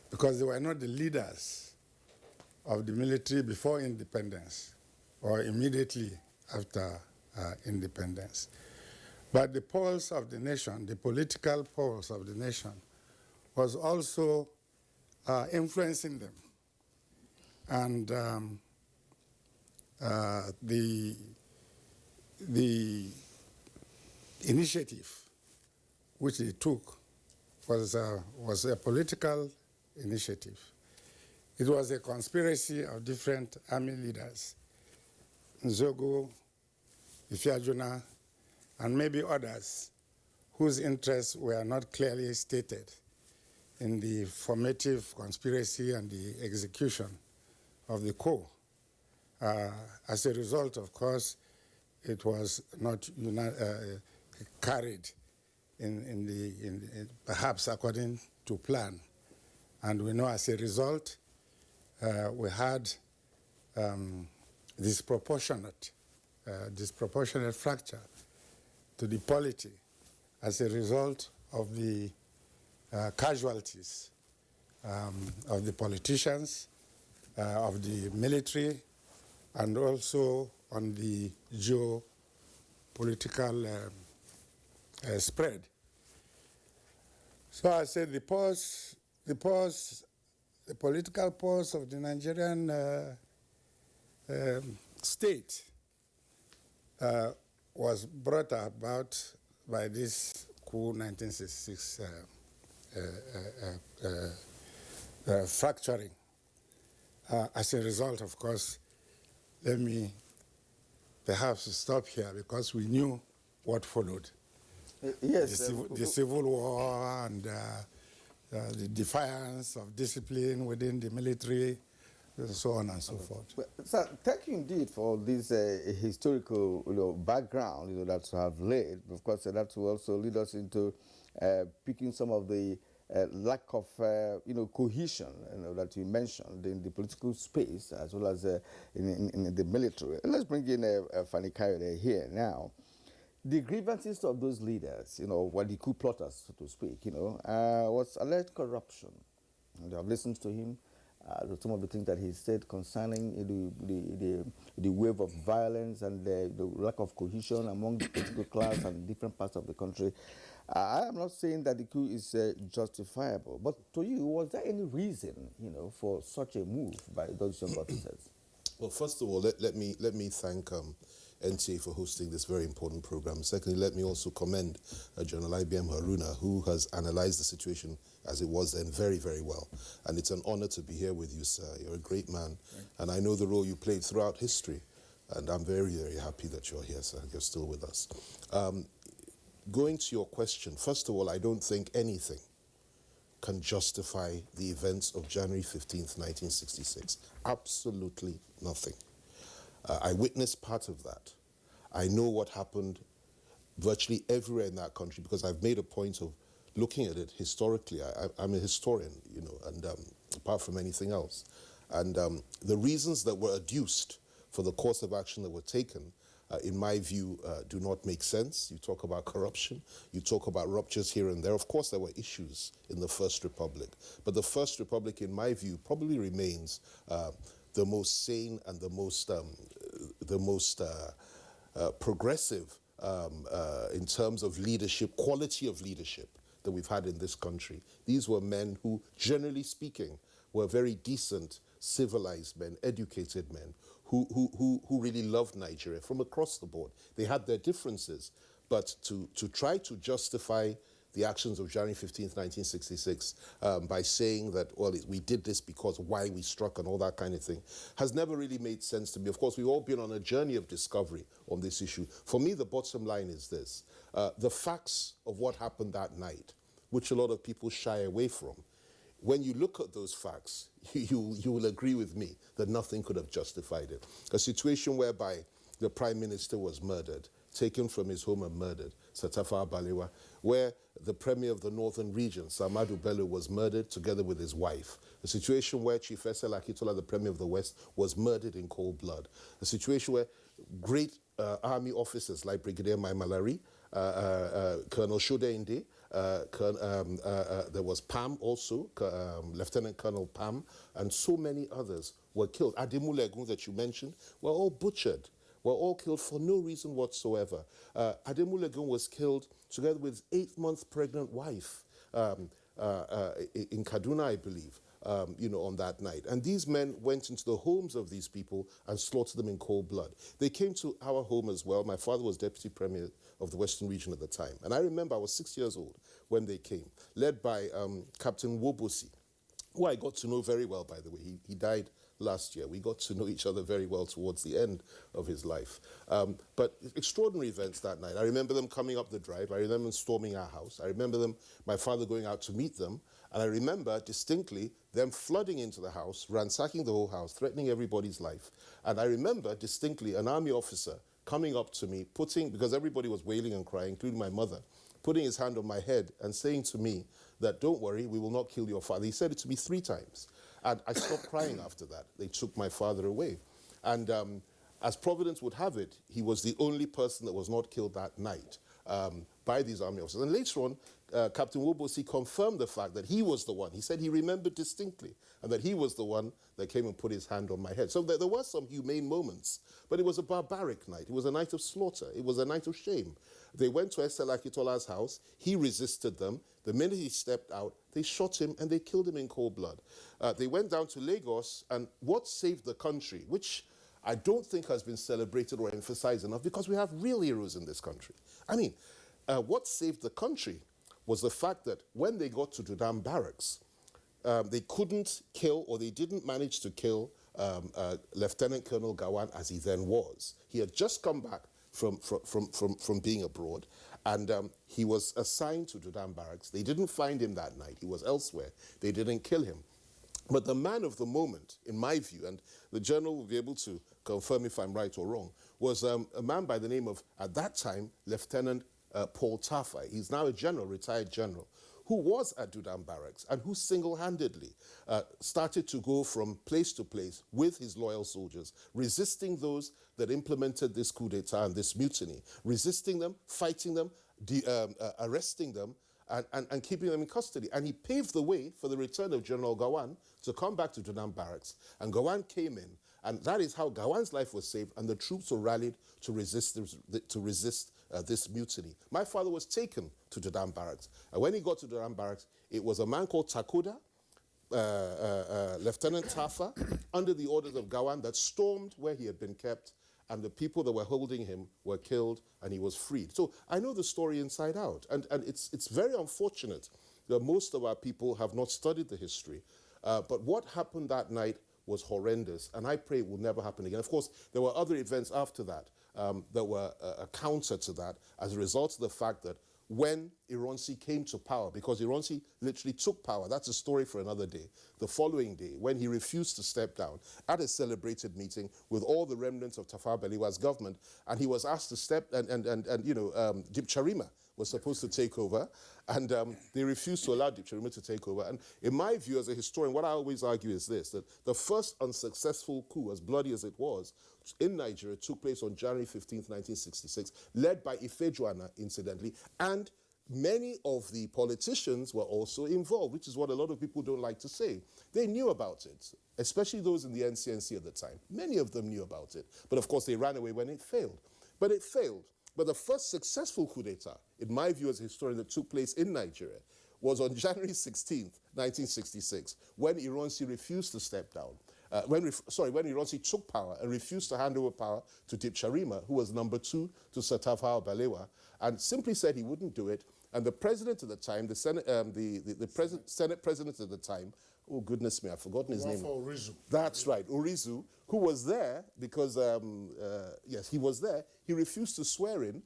because they were not the leaders of the military before independence or immediately after independence. But the pulse of the nation, the political pulse of the nation, was also influencing them. And the initiative which they took was a political initiative. It was a conspiracy of different army leaders, Nzogo, Ifeajuna, and maybe others whose interests were not clearly stated in the formative conspiracy and the execution of the coup. As a result, of course, it was not carried in perhaps according to plan. And we know as a result, we had disproportionate fracture to the polity as a result of the casualties of the politicians, of the military, and also on the geopolitical spread. So I said the political pulse of the Nigerian state was brought about by this coup 1966 fracturing. As a result, of course, let me perhaps stop here because we knew what followed. Yes. The civil war and the defiance of discipline within the military, and so on and so forth. Well, sir, thank you indeed for this historical background that you have laid. Of course, that will also lead us into picking some of the lack of cohesion that you mentioned in the political space as well as in the military. And let's bring in Fanny Kayode here now. The grievances of those leaders, what the coup plotters, so to speak, was alleged corruption. And I've listened to him, some of the things that he said concerning the wave of violence and the lack of cohesion among the political class and different parts of the country. I am not saying that the coup is justifiable, but to you, was there any reason, for such a move by those young officers? Well, first of all, let me thank NTA for hosting this very important program. Secondly, let me also commend General IBM Haruna, who has analyzed the situation as it was then very, very well. And it's an honor to be here with you, sir. You're a great man. And I know the role you played throughout history And I'm very, very happy that you're here, sir. You're still with us. Going to your question, first of all, I don't think anything can justify the events of January 15th, 1966. Absolutely nothing. I witnessed part of that. I know what happened virtually everywhere in that country because I've made a point of looking at it historically. I'm a historian, you know, and apart from anything else. And the reasons that were adduced for the course of action that were taken, in my view, do not make sense. You talk about corruption, you talk about ruptures here and there. Of course, there were issues in the First Republic, but the First Republic, in my view, probably remains the most sane and the most progressive in terms of leadership, quality of leadership that we've had in this country. These were men who, generally speaking, were very decent, civilized men, educated men, who really loved Nigeria from across the board. They had their differences, but to try to justify the actions of January 15th, 1966, by saying that, well, we did this because why we struck and all that kind of thing, has never really made sense to me. Of course, we've all been on a journey of discovery on this issue. For me, the bottom line is this. The facts of what happened that night, which a lot of people shy away from, when you look at those facts, you will agree with me that nothing could have justified it. A situation whereby the Prime Minister was murdered, taken from his home and murdered, Satafa Balewa, where the Premier of the Northern Region, Samadu Bello, was murdered together with his wife. A situation where Chief Esel Akitola, the Premier of the West, was murdered in cold blood. A situation where great army officers like Brigadier Maimalari, Colonel Shodeinde, there was Pam also, Lieutenant Colonel Pam, and so many others were killed. Ademulegun that you mentioned were all butchered, were all killed for no reason whatsoever. Ademulegun was killed together with his 8-month pregnant wife in Kaduna, I believe. On that night. And these men went into the homes of these people and slaughtered them in cold blood. They came to our home as well. My father was Deputy Premier of the Western Region at the time. And I remember I was 6 years old when they came, led by Captain Wobosi, who I got to know very well, by the way. He died last year. We got to know each other very well towards the end of his life. But extraordinary events that night. I remember them coming up the drive. I remember them storming our house. I remember my father going out to meet them. And I remember distinctly them flooding into the house, ransacking the whole house, threatening everybody's life. And I remember distinctly an army officer coming up to me, because everybody was wailing and crying, including my mother, putting his hand on my head and saying to me that, don't worry, we will not kill your father. He said it to me 3 times. And I stopped crying after that. They took my father away. And as Providence would have it, he was the only person that was not killed that night by these army officers. And later on, Captain Wobosi confirmed the fact that he was the one. He said he remembered distinctly, and that he was the one that came and put his hand on my head. So there were some humane moments, but it was a barbaric night. It was a night of slaughter. It was a night of shame. They went to Esel Akitola's house. He resisted them. The minute he stepped out, they shot him and they killed him in cold blood. They went down to Lagos, and what saved the country, which I don't think has been celebrated or emphasized enough, because we have real heroes in this country. I mean, what saved the country was the fact that when they got to Dudam Barracks, they couldn't kill, or they didn't manage to kill Lieutenant Colonel Gawan as he then was. He had just come back from being abroad, and he was assigned to Dudam Barracks. They didn't find him that night. He was elsewhere. They didn't kill him. But the man of the moment, in my view, and the General will be able to confirm if I'm right or wrong, was a man by the name of, at that time, Lieutenant Paul Tafai. He's now a general, retired general, who was at Dudam Barracks and who single-handedly started to go from place to place with his loyal soldiers, resisting those that implemented this coup d'etat and this mutiny, resisting them, fighting them, arresting them, and keeping them in custody. And he paved the way for the return of General Gawan to come back to Dudam Barracks. And Gawan came in, and that is how Gawan's life was saved, and the troops were rallied to resist this mutiny. My father was taken to Dudam Barracks. And when he got to Dudam Barracks, it was a man called Takuda, Lieutenant Tafa, under the orders of Gawan, that stormed where he had been kept, and the people that were holding him were killed, and he was freed. So I know the story inside out, and it's very unfortunate that most of our people have not studied the history. But what happened that night was horrendous, and I pray it will never happen again. Of course, there were other events after that that were a counter to that as a result of the fact that when Ironsi came to power, because Ironsi literally took power, that's a story for another day, the following day, when he refused to step down at a celebrated meeting with all the remnants of Tafawa Balewa's government, and he was asked to step, Dip Charima was supposed to take over, and they refused to allow Dip Charima to take over. And in my view as a historian, what I always argue is this, that the first unsuccessful coup, as bloody as it was, in Nigeria took place on January 15th, 1966, led by Ifejuana, incidentally, and many of the politicians were also involved, which is what a lot of people don't like to say. They knew about it, especially those in the NCNC at the time. Many of them knew about it, but of course they ran away when it failed. But it failed. But the first successful coup d'etat, in my view as a historian, that took place in Nigeria was on January 16th, 1966, when Ironsi refused to step down. When Ironsi took power and refused to hand over power to Dip Charima, who was number 2 to Sir Tafawa Balewa, and simply said he wouldn't do it. And the president at the time, the Senate president at the time, oh goodness me, I've forgotten his name. Urizu. That's right, Urizu, who was there because, yes, he was there. He refused to swear in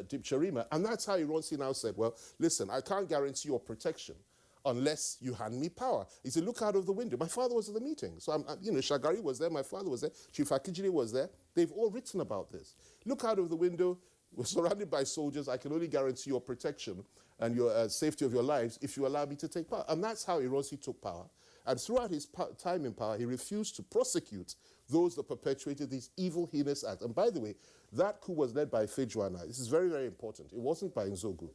Dip Charima, and that's how Ironsi now said, well, listen, I can't guarantee your protection unless you hand me power. He said, look out of the window. My father was at the meeting. So, Shagari was there, my father was there, Chief Akijiri was there. They've all written about this. Look out of the window. We're surrounded by soldiers. I can only guarantee your protection and your safety of your lives if you allow me to take power. And that's how Ironsi took power. And throughout his time in power, he refused to prosecute those that perpetuated these evil, heinous acts. And by the way, that coup was led by Ifejuana. This is very, very important. It wasn't by Nzogu.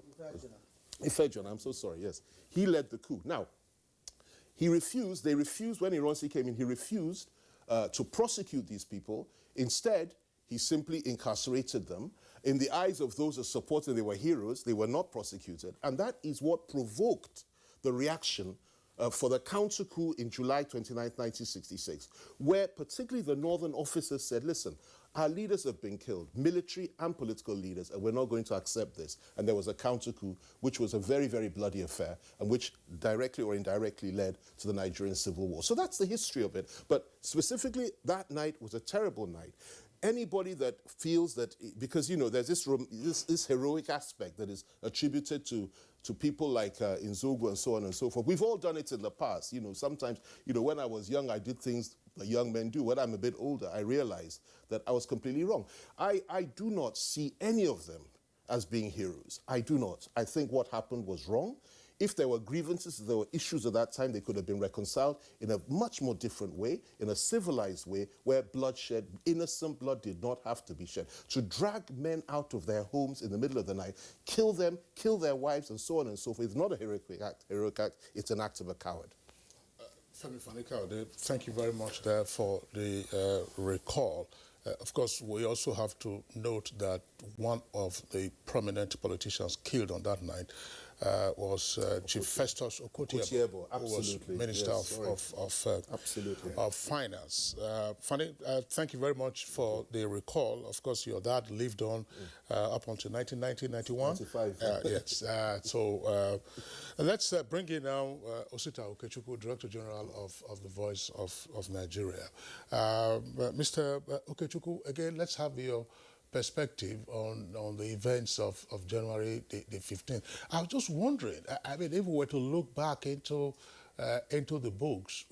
Ifejuana, I'm so sorry, yes. He led the coup. Now, they refused, when Ironsi came in, he refused to prosecute these people. Instead, he simply incarcerated them. In the eyes of those that supported, they were heroes. They were not prosecuted. And that is what provoked the reaction for the counter coup in July 29, 1966, where particularly the northern officers said, listen, our leaders have been killed, military and political leaders, and we're not going to accept this. And there was a counter coup, which was a very, very bloody affair, and which directly or indirectly led to the Nigerian Civil War. So that's the history of it. But specifically, that night was a terrible night. Anybody that feels that, because, there's this heroic aspect that is attributed to people like Nzogu and so on and so forth. We've all done it in the past. Sometimes, when I was young, I did things that young men do. When I'm a bit older, I realized that I was completely wrong. I do not see any of them as being heroes. I do not. I think what happened was wrong. If there were grievances, there were issues at that time, they could have been reconciled in a much more different way, in a civilized way, where bloodshed, innocent blood did not have to be shed. To drag men out of their homes in the middle of the night, kill them, kill their wives, and so on and so forth, is not a heroic act, it's an act of a coward. Femi Fani-Kayode, thank you very much there for the recall. Of course, we also have to note that one of the prominent politicians killed on that night was Chief Festus Okotie-Eboh, who was Minister of Finance. Fani, thank you very much for the recall. Of course, your dad lived on up until 1990, 1991. Yes. So let's bring in now Osita Okechukwu, Director General of the Voice of Nigeria. Mr. Okechukwu, again, let's have your perspective on the events of January the 15th. I was just wondering, I mean, if we were to look back into the books,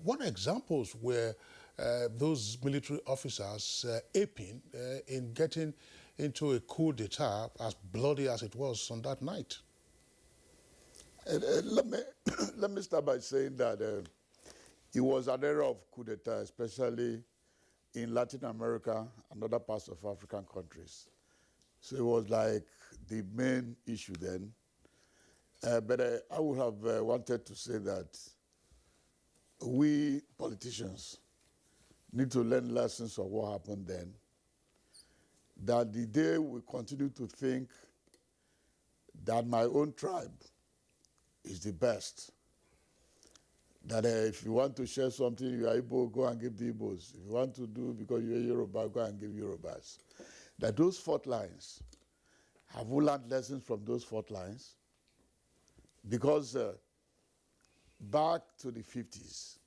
what examples were those military officers aping in getting into a coup d'etat as bloody as it was on that night? Let me start by saying that it was an era of coup d'etat, especially in Latin America and other parts of African countries. So it was like the main issue then. But I would have wanted to say that we politicians need to learn lessons of what happened then. That the day we continue to think that my own tribe is the best, that if you want to share something, you are Igbo, go and give the Igbos. If you want to do because you're Yoruba, go and give Yorubas. That those fault lines, have we learned lessons from those fault lines? Because back to the 50s,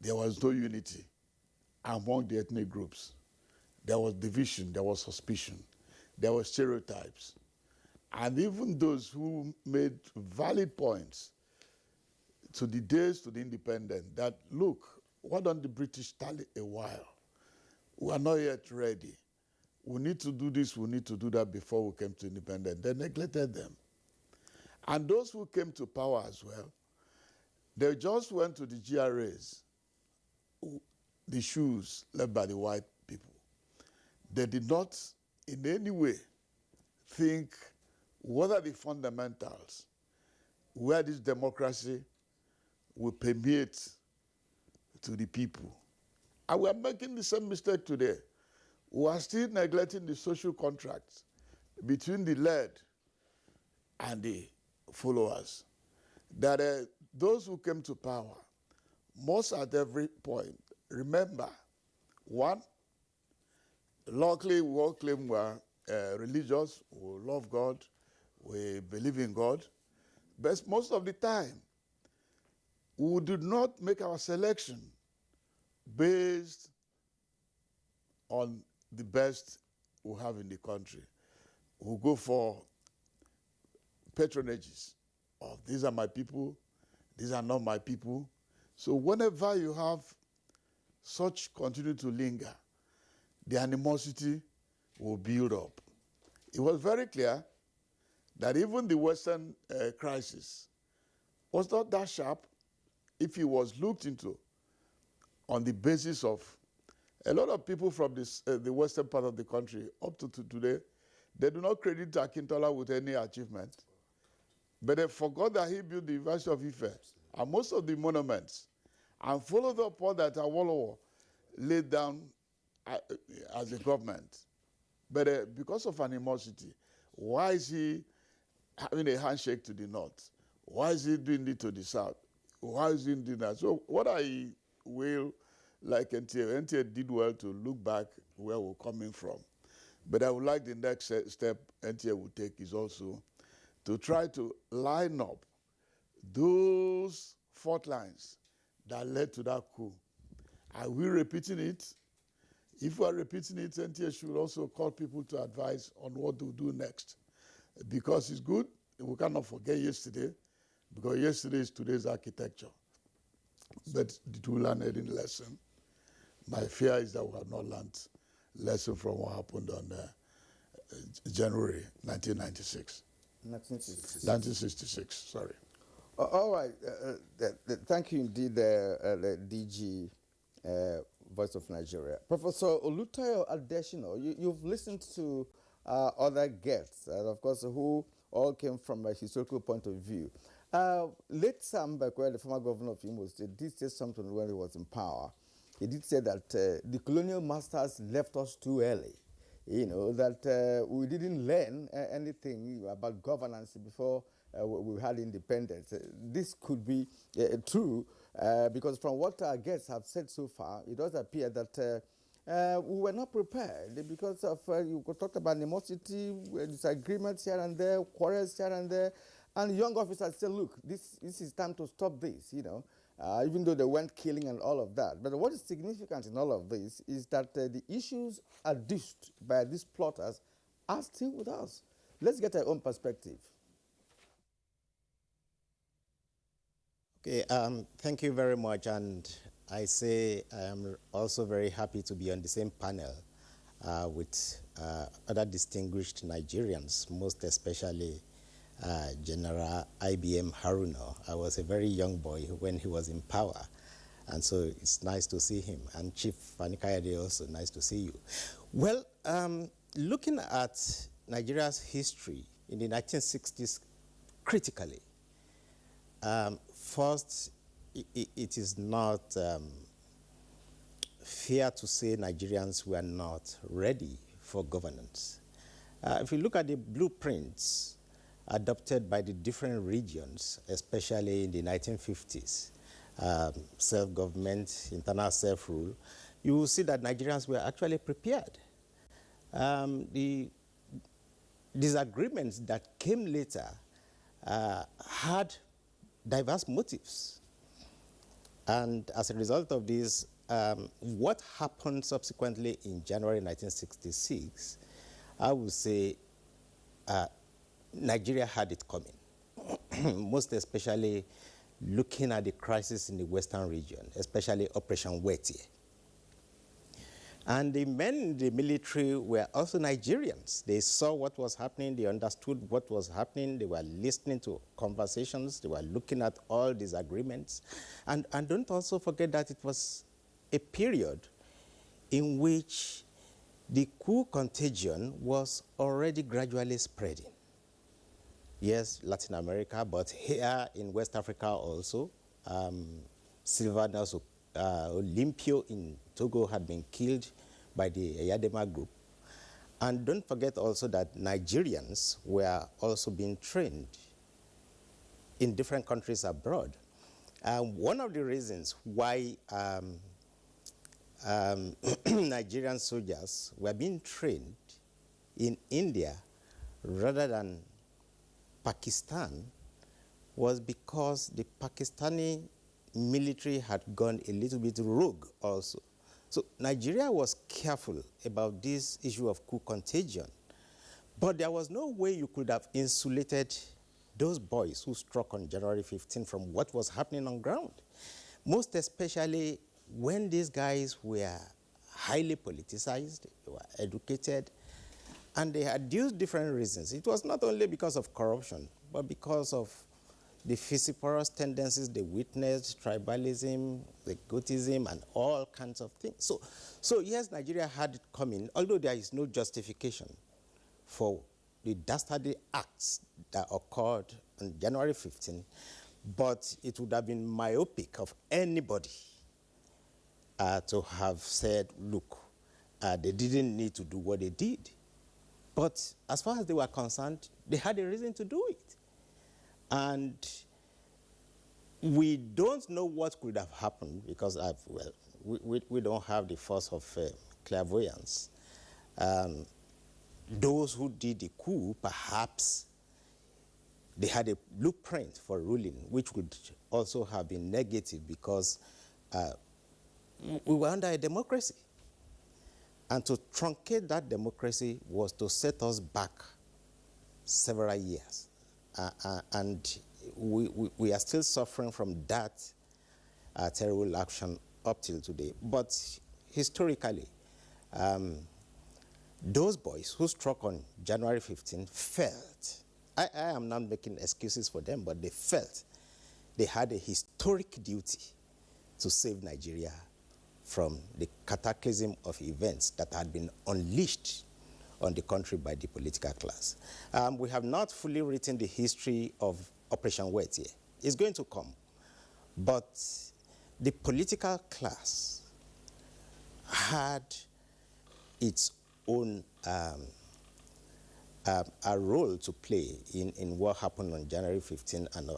there was no unity among the ethnic groups. There was division, there was suspicion, there were stereotypes. And even those who made valid points to the days to the independence that, look, why don't the British tally a while? We are not yet ready. We need to do this, we need to do that before we came to independence. They neglected them. And those who came to power as well, they just went to the GRAs, the shoes left by the white people. They did not in any way think what are the fundamentals where this democracy will permeate to the people. And we are making the same mistake today. We are still neglecting the social contracts between the led and the followers. That those who came to power must at every point remember, one, luckily we all claim we are religious, we love God, we believe in God, but most of the time, we do not make our selection based on the best we have in the country. We go for patronages of these are my people, these are not my people. So whenever you have such continue to linger, the animosity will build up. It was very clear that even the Western crisis was not that sharp if it was looked into on the basis of a lot of people from this, the western part of the country up to today, they do not credit Akintola with any achievement. But they forgot that he built the University of Ife and most of the monuments and followed up on that Awolowo laid down as a government. But because of animosity, why is he having a handshake to the north? Why is he doing it to the south? Why is he doing that? So what I will, like NTA did well to look back where we're coming from. But I would like the next step NTA will take is also to try to line up those fault lines that led to that coup. Are we repeating it? If we are repeating it, NTA should also call people to advise on what to do next. Because it's good, we cannot forget yesterday, because yesterday is today's architecture. But did we learn any lesson? My fear is that we have not learned lesson from what happened on January 1996. 1966, sorry. All right. Thank you indeed, the DG, Voice of Nigeria. Professor Olutayo Adeshino, you've listened to other guests, of course, who all came from a historical point of view. Late Sam Bekwe, the former governor of Imo State, did say something when he was in power. He did say that the colonial masters left us too early. You know, that we didn't learn anything about governance before we had independence. This could be true because from what our guests have said so far, it does appear that we were not prepared because of, you talked about animosity, disagreements here and there, quarrels here and there, and young officers said, look, this is time to stop this, you know. Even though they weren't killing and all of that. But what is significant in all of this is that the issues adduced by these plotters are still with us. Let's get our own perspective. Okay, thank you very much. And I say I am also very happy to be on the same panel with other distinguished Nigerians, most especially General IBM Haruna. I was a very young boy when he was in power, and so it's nice to see him. And Chief Fanikayade, also nice to see you. Well, looking at Nigeria's history in the 1960s critically, first, it is not fair to say Nigerians were not ready for governance. If you look at the blueprints adopted by the different regions, especially in the 1950s, self-government, internal self-rule, you will see that Nigerians were actually prepared. The disagreements that came later had diverse motives. And as a result of this, what happened subsequently in January 1966, I would say Nigeria had it coming, most especially looking at the crisis in the Western region, especially Operation Wetie. And the men in the military were also Nigerians. They saw what was happening, they understood what was happening, they were listening to conversations, they were looking at all these agreements. And don't also forget that it was a period in which the coup contagion was already gradually spreading. Yes, Latin America, but here in West Africa also, Sylvanus Olympio in Togo had been killed by the Eyadema group. And don't forget also that Nigerians were also being trained in different countries abroad. One of the reasons why Nigerian soldiers were being trained in India rather than Pakistan was because the Pakistani military had gone a little bit rogue also. So Nigeria was careful about this issue of coup contagion, but there was no way you could have insulated those boys who struck on January 15 from what was happening on ground, most especially when these guys were highly politicized, they were educated, and they had used different reasons. It was not only because of corruption, but because of the vociferous tendencies they witnessed, tribalism, the goatism, and all kinds of things. So yes, Nigeria had it coming, although there is no justification for the dastardly acts that occurred on January 15, but it would have been myopic of anybody to have said, look, they didn't need to do what they did. But as far as they were concerned, they had a reason to do it. And we don't know what could have happened because we don't have the force of clairvoyance. Those who did the coup, perhaps they had a blueprint for ruling, which would also have been negative because we were under a democracy. And to truncate that democracy was to set us back several years. And we are still suffering from that terrible action up till today. But historically, those boys who struck on January 15 felt, I am not making excuses for them, but they felt they had a historic duty to save Nigeria from the cataclysm of events that had been unleashed on the country by the political class. We have not fully written the history of Operation Wetie. It's going to come. But the political class had its own a role to play in what happened on January 15, and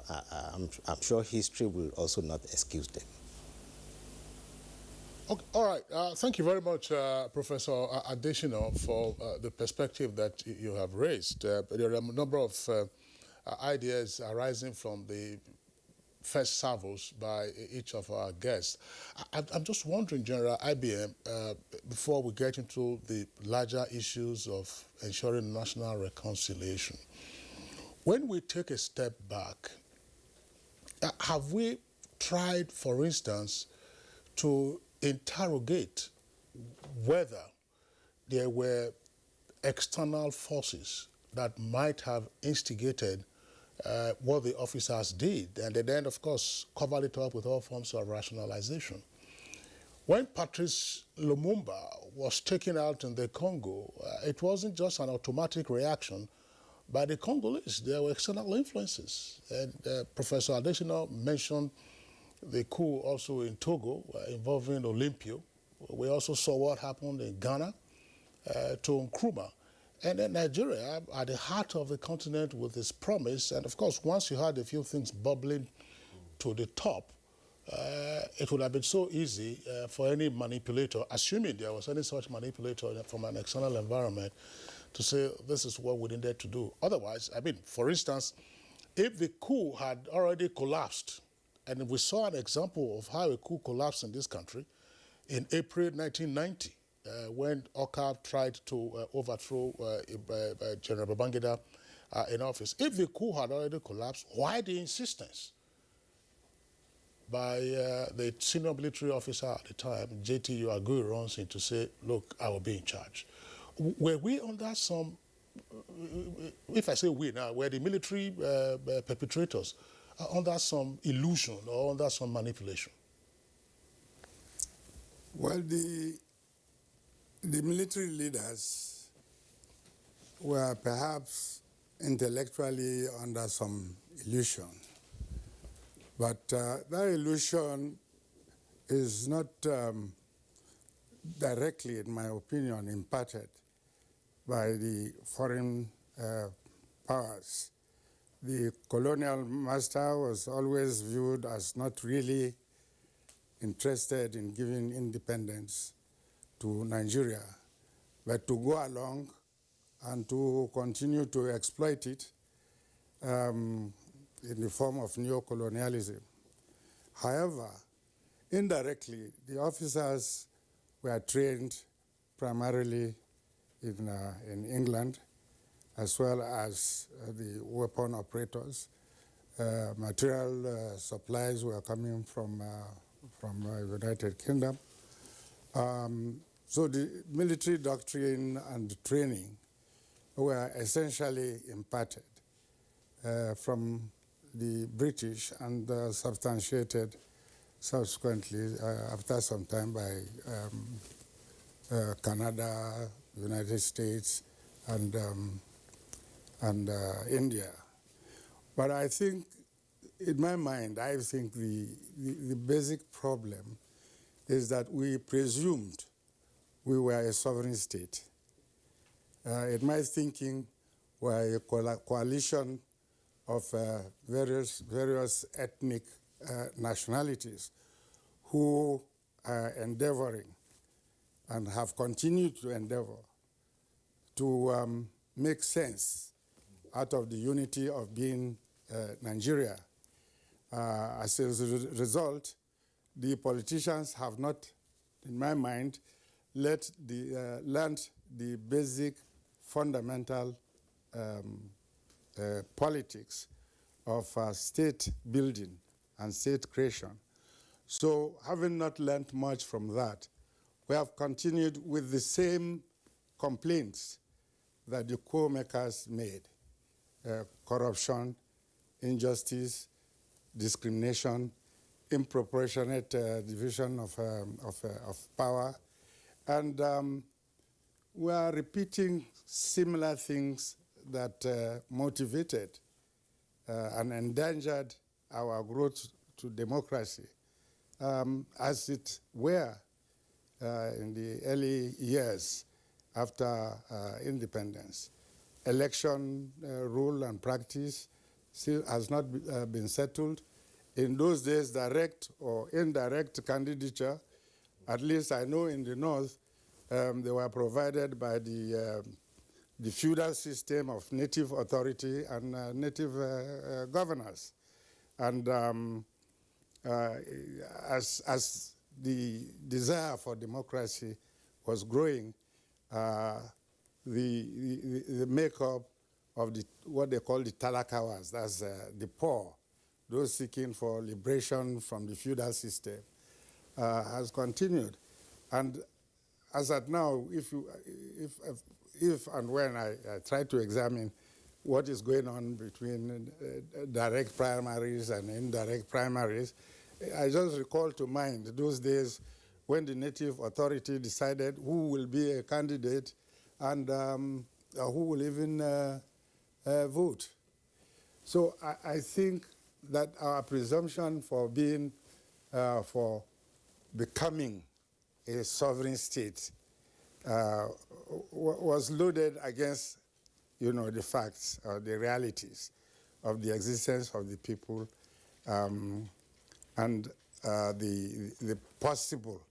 I'm sure history will also not excuse them. Okay, all right. Thank you very much, Professor Adesina, for the perspective that you have raised. There are a number of ideas arising from the first salvos by each of our guests. I'm just wondering, General IBM, before we get into the larger issues of ensuring national reconciliation, when we take a step back, have we tried, for instance, to interrogate whether there were external forces that might have instigated what the officers did, and they then, of course, covered it up with all forms of rationalization? When Patrice Lumumba was taken out in the Congo, it wasn't just an automatic reaction by the Congolese. There were external influences. And Professor Adesina mentioned the coup also in Togo involving Olympio. We also saw what happened in Ghana to Nkrumah. And then Nigeria, at the heart of the continent with its promise, and of course, once you had a few things bubbling to the top, it would have been so easy for any manipulator, assuming there was any such manipulator from an external environment, to say, this is what we needed to do. Otherwise, I mean, for instance, if the coup had already collapsed And we saw an example of how a coup collapsed in this country in April 1990, when Oka tried to overthrow General Babangida in office. If the coup had already collapsed, why the insistence by the senior military officer at the time, JT Aguiyi, to say, look, I will be in charge? Were we under some, if I say we now, were the military perpetrators under some illusion or under some manipulation? Well, the military leaders were perhaps intellectually under some illusion. But that illusion is not directly, in my opinion, imparted by the foreign powers. The colonial master was always viewed as not really interested in giving independence to Nigeria, but to go along and to continue to exploit it in the form of neocolonialism. However, indirectly, the officers were trained primarily in England, as well as the weapon operators. Material supplies were coming from United Kingdom. So the military doctrine and training were essentially imparted from the British and substantiated subsequently after some time by Canada, United States, and India. But I think, in my mind, I think the basic problem is that we presumed we were a sovereign state. In my thinking, we're a coalition of various ethnic nationalities who are endeavoring and have continued to endeavor to make sense out of the unity of being Nigeria. As a result, the politicians have not, in my mind, learned the basic fundamental politics of state building and state creation. So, having not learned much from that, we have continued with the same complaints that the co-makers made: corruption, injustice, discrimination, disproportionate division of power, and we are repeating similar things that motivated and endangered our growth to democracy, as it were in the early years after independence. Election rule and practice still has not been settled. In those days, direct or indirect candidature, at least I know in the North, they were provided by the feudal system of native authority and native governors. And as the desire for democracy was growing, the makeup of what they call the talakawas, that's the poor, those seeking for liberation from the feudal system, has continued. And as at now, if and when I try to examine what is going on between direct primaries and indirect primaries, I just recall to mind those days when the native authority decided who will be a candidate and who will even vote. So I think that our presumption for becoming a sovereign state was loaded against, the facts or the realities of the existence of the people and the possible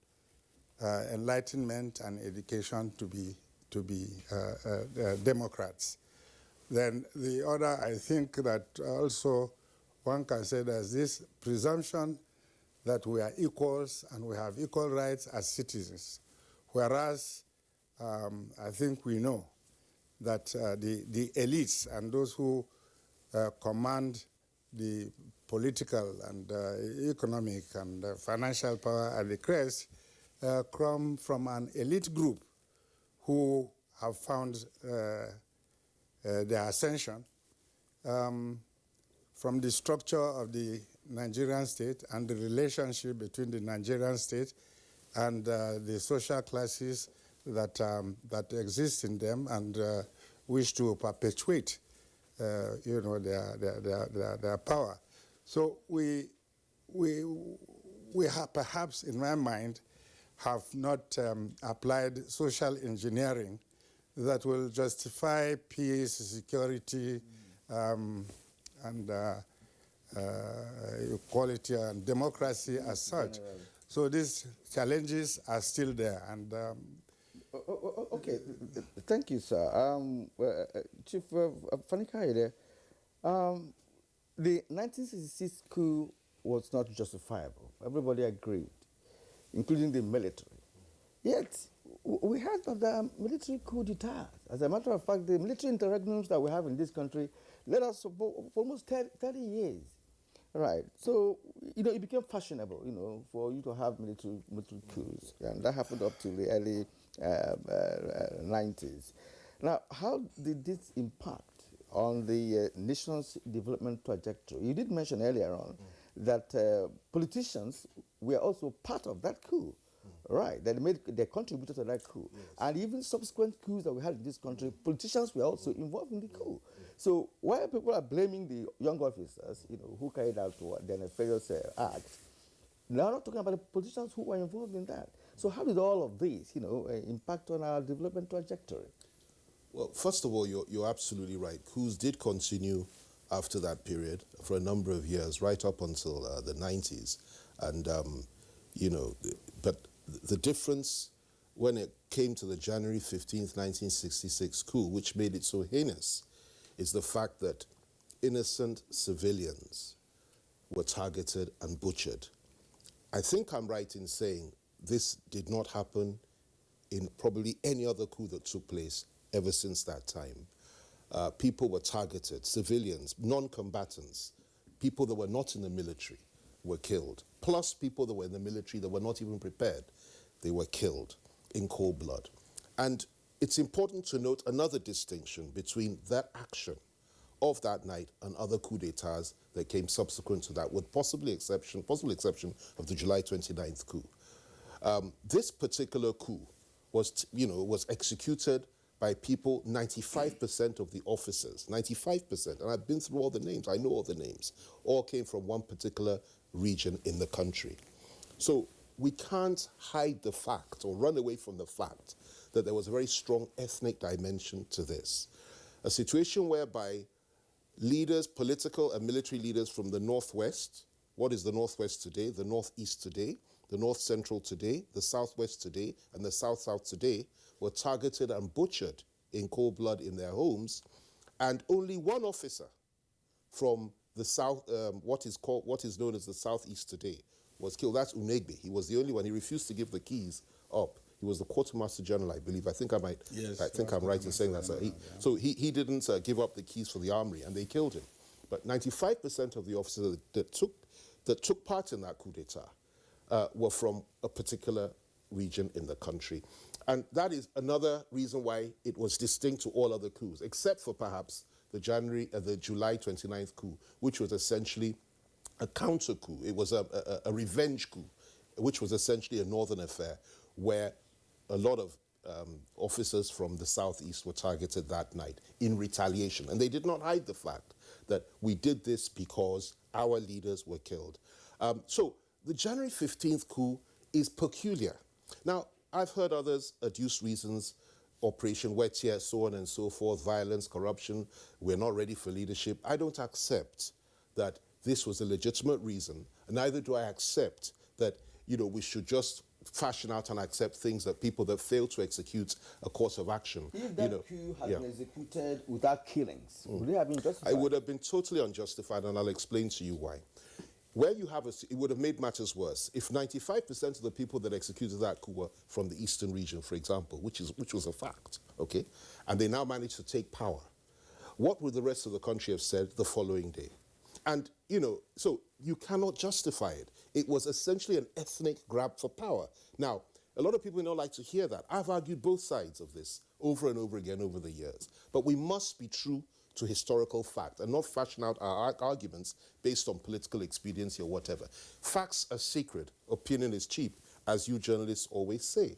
enlightenment and education to be Democrats. Then the other, I think that also one can say there's this presumption that we are equals and we have equal rights as citizens, whereas I think we know that the elites and those who command the political and economic and financial power at the crest come from an elite group who have found their ascension from the structure of the Nigerian state and the relationship between the Nigerian state and the social classes that exist in them and wish to perpetuate, their power. So we have perhaps, in my mind, have not applied social engineering that will justify peace, security, and equality and democracy as such. So these challenges are still there. And okay, thank you, sir. Chief Fanikaide, the 1966 coup was not justifiable. Everybody agreed, including the military. Yet, we had other military coup d'etats. As a matter of fact, the military interregnums that we have in this country led us for almost 30 years. Right. So, it became fashionable, for you to have military coups. And that happened up to the early 90s. Now, how did this impact on the nation's development trajectory? You did mention earlier on that politicians were also part of that coup. Right, they contributed to that coup. Yes. And even subsequent coups that we had in this country, politicians were also involved in the coup. So while people are blaming the young officers, who carried out the nefarious act, now not talking about the politicians who were involved in that. So how did all of this, impact on our development trajectory? Well, first of all, you're absolutely right. Coups did continue after that period for a number of years, right up until the 90s. And, but the difference when it came to the January 15th, 1966 coup, which made it so heinous, is the fact that innocent civilians were targeted and butchered. I think I'm right in saying this did not happen in probably any other coup that took place ever since that time. People were targeted, civilians, non-combatants, people that were not in the military were killed, plus people that were in the military that were not even prepared. They were killed in cold blood. And it's important to note another distinction between that action of that night and other coups d'etats that came subsequent to that, with possible exception of the July 29th coup. This particular coup was executed by people, 95% of the officers, 95%, and I've been through all the names, I know all the names, all came from one particular region in the country. So we can't hide the fact or run away from the fact that there was a very strong ethnic dimension to this. A situation whereby leaders, political and military leaders from the Northwest, what is the Northwest today, the Northeast today, the North Central today, the Southwest today, and the South-South today, were targeted and butchered in cold blood in their homes, and only one officer from the South, what is known as the Southeast today, was killed. That's Unegbe. He was the only one. He refused to give the keys up. He was the Quartermaster General, I believe. I think I'm right in saying that. So he didn't give up the keys for the armory, and they killed him. But 95% of the officers that took part in that coup d'etat were from a particular region in the country. And that is another reason why it was distinct to all other coups, except for perhaps the July 29th coup, which was essentially a counter coup. It was a revenge coup, which was essentially a northern affair, where a lot of officers from the Southeast were targeted that night in retaliation. And they did not hide the fact that we did this because our leaders were killed. So the January 15th coup is peculiar. Now, I've heard others adduce reasons, Operation Wet Tear, so on and so forth, violence, corruption, we're not ready for leadership. I don't accept that this was a legitimate reason, and neither do I accept that, we should just fashion out and accept things that people that fail to execute a course of action. If that coup had been executed without killings, would it have been justified? It would have been totally unjustified, and I'll explain to you why. Where you have it would have made matters worse. If 95% of the people that executed that coup were from the eastern region, for example, which was a fact, okay, and they now managed to take power, what would the rest of the country have said the following day? And, so you cannot justify it. It was essentially an ethnic grab for power. Now, a lot of people don't like to hear that. I've argued both sides of this over and over again over the years. But we must be true to historical fact and not fashion out our arguments based on political expediency or whatever. Facts are sacred. Opinion is cheap, as you journalists always say.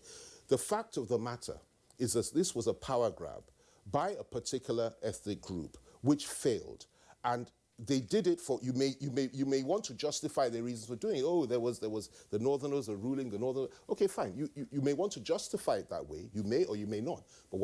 The fact of the matter is that this was a power grab by a particular ethnic group which failed. And they did it for, you may want to justify their reasons for doing it. Oh, there was the Northerners are ruling, the Northern, okay, fine. You may want to justify it that way. You may or you may not. But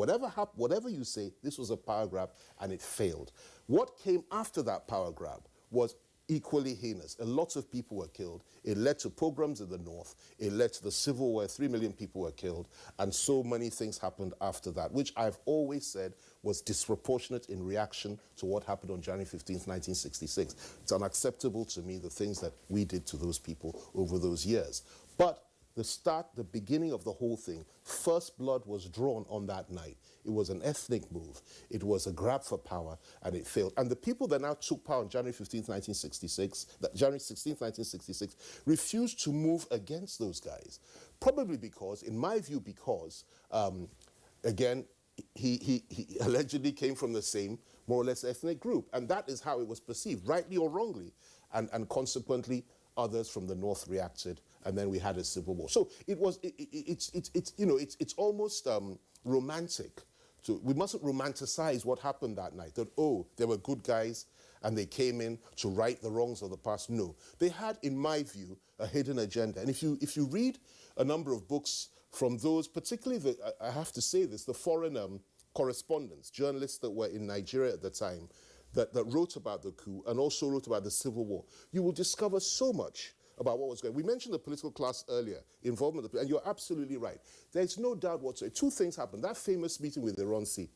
whatever you say, this was a power grab and it failed. What came after that power grab was equally heinous. A lot of people were killed. It led to pogroms in the north. It led to the civil war. 3 million people were killed. And so many things happened after that, which I've always said was disproportionate in reaction to what happened on January 15th, 1966. It's unacceptable to me, the things that we did to those people over those years. But the beginning of the whole thing, first blood was drawn on that night. It was an ethnic move. It was a grab for power, and it failed. And the people that now took power on January 15th, 1966, January 16th, 1966, refused to move against those guys. Probably because, in my view, again, he allegedly came from the same, more or less, ethnic group. And that is how it was perceived, rightly or wrongly. And consequently, others from the north reacted, and then we had a civil war. So it's almost romantic. We mustn't romanticize what happened that night, that, oh, there were good guys and they came in to right the wrongs of the past. No, they had, in my view, a hidden agenda. And if you read a number of books from those, particularly, I have to say this, the foreign correspondents, journalists that were in Nigeria at the time, that wrote about the coup and also wrote about the civil war, you will discover so much about what was going on. We mentioned the political class earlier, involvement, and you're absolutely right. There's no doubt whatsoever. Two things happened. That famous meeting with Ironsi,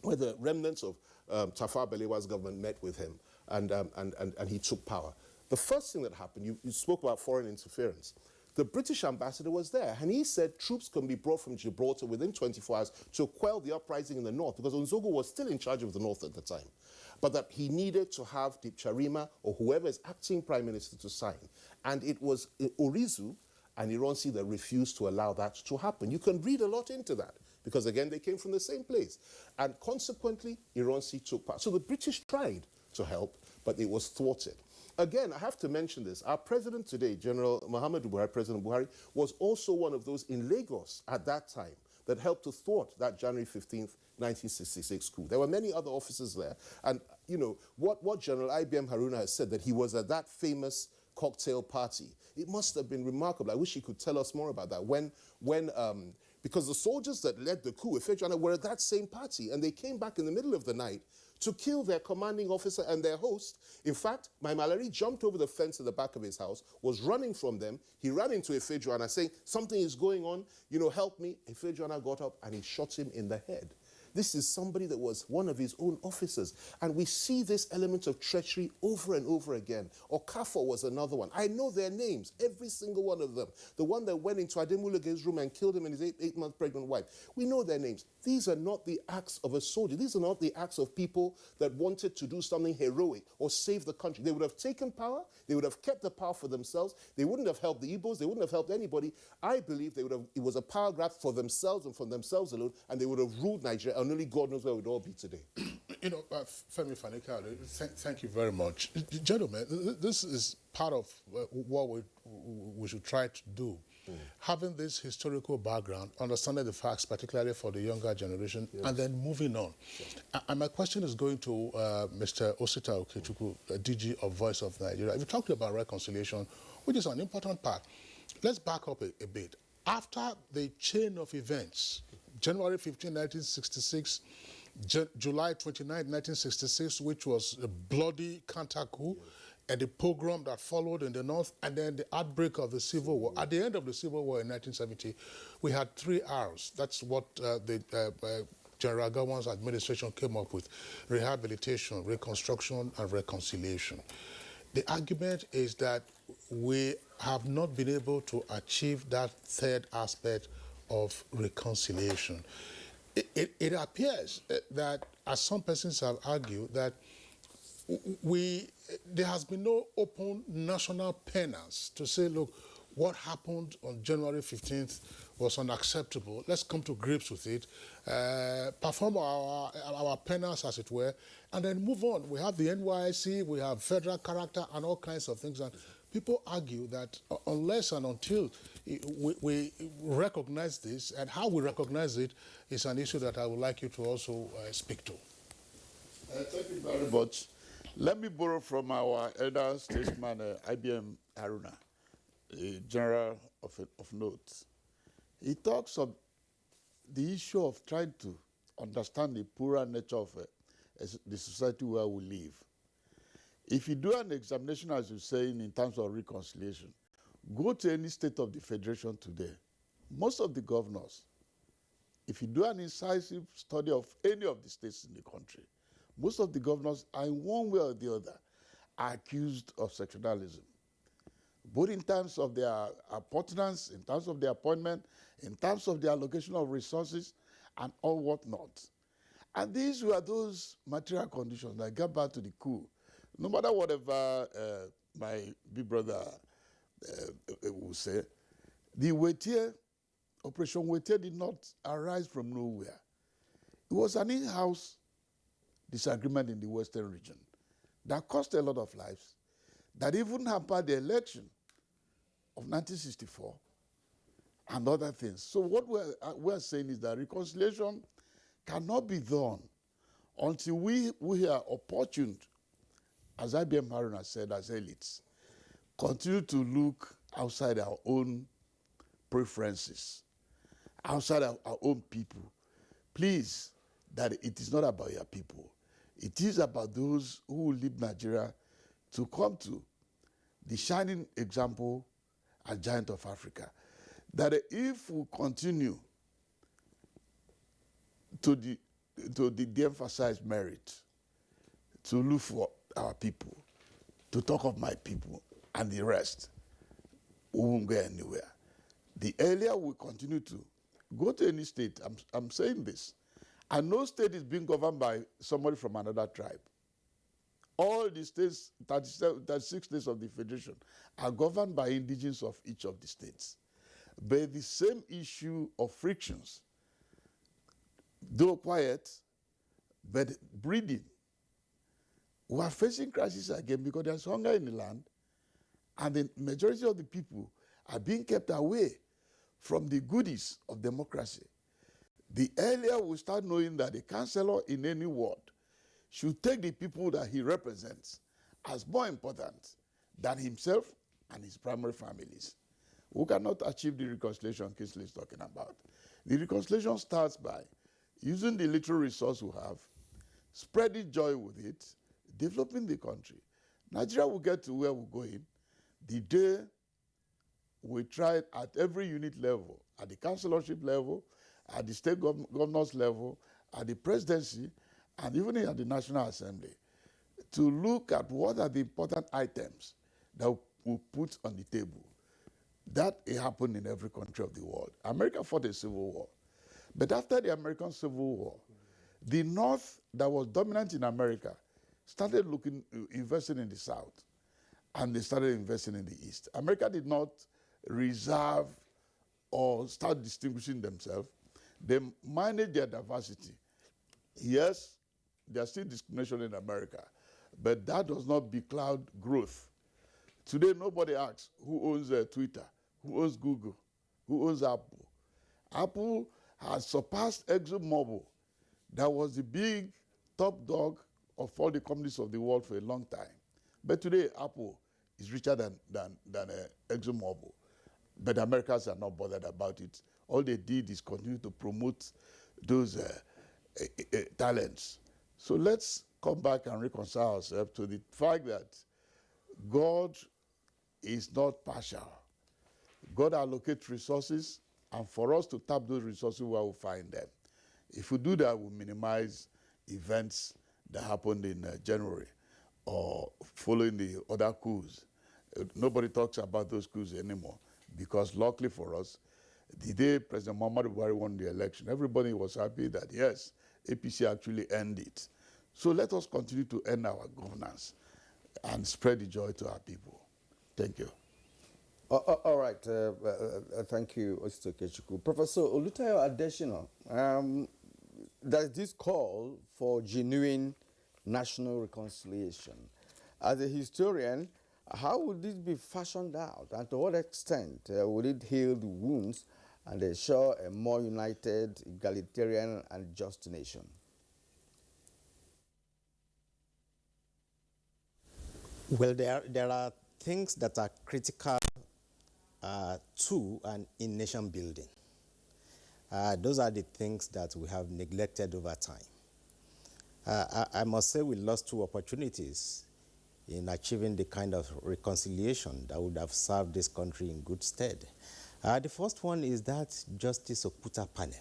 where the remnants of Tafawa Balewa's government met with him, and he took power. The first thing that happened, you spoke about foreign interference. The British ambassador was there, and he said troops can be brought from Gibraltar within 24 hours to quell the uprising in the north, because Nzogo was still in charge of the north at the time. But that he needed to have Dipcharima or whoever is acting prime minister to sign. And it was Orizu and Ironsi that refused to allow that to happen. You can read a lot into that, because again, they came from the same place. And consequently, Ironsi took part. So the British tried to help, but it was thwarted. Again, I have to mention this. Our president today, General Muhammadu Buhari, President Buhari, was also one of those in Lagos at that time that helped to thwart that January 15th, 1966 coup. There were many other officers there. And, what General IBM Haruna has said, that he was at that famous cocktail party, it must have been remarkable. I wish he could tell us more about that. Because the soldiers that led the coup, Ifejana, were at that same party, and they came back in the middle of the night to kill their commanding officer and their host. In fact, my Malari jumped over the fence at the back of his house, was running from them. He ran into Ifejuana saying, something is going on, help me. Ifejuana got up and he shot him in the head. This is somebody that was one of his own officers. And we see this element of treachery over and over again. Okafor was another one. I know their names, every single one of them. The one that went into Ademuluge's room and killed him and his eight-month pregnant wife. We know their names. These are not the acts of a soldier. These are not the acts of people that wanted to do something heroic or save the country. They would have taken power. They would have kept the power for themselves. They wouldn't have helped the Igbos. They wouldn't have helped anybody. I believe it was a power grab for themselves and for themselves alone, and they would have ruled Nigeria, and only God knows where we'd all be today. Femi Fanikale, thank you very much. Gentlemen, this is part of what we should try to do. Having this historical background, understanding the facts, particularly for the younger generation, and then moving on. Yes. And my question is going to Mr. Osita Okechukwu, DG of Voice of Nigeria. You talked about reconciliation, which is an important part. Let's back up a bit. After the chain of events, January 15, 1966, July 29, 1966, which was a bloody counter coup, and the pogrom that followed in the north, and then the outbreak of the Civil War. At the end of the Civil War in 1970, we had 3 R's. That's what General Gawan's administration came up with: rehabilitation, reconstruction, and reconciliation. The argument is that we have not been able to achieve that third aspect of reconciliation. It appears that, as some persons have argued, that there has been no open national penance to say, look, what happened on January 15th was unacceptable. Let's come to grips with it, perform our penance, as it were, and then move on. We have the NYSC, we have federal character, and all kinds of things. And people argue that unless and until we recognize this, and how we recognize it is an issue that I would like you to also speak to. Thank you very much. Let me borrow from our elder statesman, IBM Haruna, a general of note. He talks of the issue of trying to understand the poorer nature of the society where we live. If you do an examination, as you're saying, in terms of reconciliation, go to any state of the Federation today. Most of the governors, if you do an incisive study of any of the states in the country, most of the governors are in one way or the other accused of sectionalism, both in terms of their appointments, in terms of their appointment, in terms of the allocation of resources, and all whatnot. And these were those material conditions that got back to the coup. No matter whatever my big brother will say, the Wetier, Operation Wetier did not arise from nowhere. It was an in-house disagreement in the Western region that cost a lot of lives, that even hampered the election of 1964 and other things. So what we're saying is that reconciliation cannot be done until we are opportune, as IBM Haruna said, as elites, continue to look outside our own preferences, outside of our own people. Please, that it is not about your people. It is about those who will lead Nigeria to come to the shining example and giant of Africa. That if we continue to de-emphasize merit, to look for our people, to talk of my people and the rest, we won't go anywhere. The earlier we continue to go to any state, I'm saying this, and no state is being governed by somebody from another tribe. All the states, 36 states of the Federation, are governed by indigenes of each of the states. But the same issue of frictions, though quiet, but breeding. We are facing crisis again because there's hunger in the land, and the majority of the people are being kept away from the goodies of democracy. The earlier we start knowing that the councillor in any ward should take the people that he represents as more important than himself and his primary families, we cannot achieve the reconciliation Kingsley is talking about. The reconciliation starts by using the little resource we have, spreading joy with it, developing the country. Nigeria will get to where we're going the day we try at every unit level, at the councillorship level, at the state governors level, at the presidency, and even at the National Assembly, to look at what are the important items that we put on the table. That happened in every country of the world. America fought a civil war. But after the American Civil War, the North that was dominant in America started investing in the South, and they started investing in the East. America did not reserve or start distinguishing themselves. They managed their diversity. Yes, there's still discrimination in America, but that does not becloud growth. Today, nobody asks who owns Twitter, who owns Google, who owns Apple. Apple has surpassed ExxonMobil. That was the big top dog of all the companies of the world for a long time. But today, Apple is richer than ExxonMobil. But the Americans are not bothered about it. All they did is continue to promote those talents. So let's come back and reconcile ourselves to the fact that God is not partial. God allocates resources, and for us to tap those resources, we will find them. If we do that, we minimize events that happened in January or following the other coups. Nobody talks about those coups anymore because luckily for us, the day President Muhammadu Buhari won the election, everybody was happy that, yes, APC actually ended it. So let us continue to end our governance and spread the joy to our people. Thank you. All right. Thank you, Osito Kechukwu. Professor Olutayo Adesina, there's this call for genuine national reconciliation. As a historian, how would this be fashioned out, and to what extent would it heal the wounds and ensure a more united, egalitarian, and just nation? Well, there are things that are critical to and in nation building. Those are the things that we have neglected over time. I must say we lost two opportunities in achieving the kind of reconciliation that would have served this country in good stead. The first one is that Justice Okuta panel.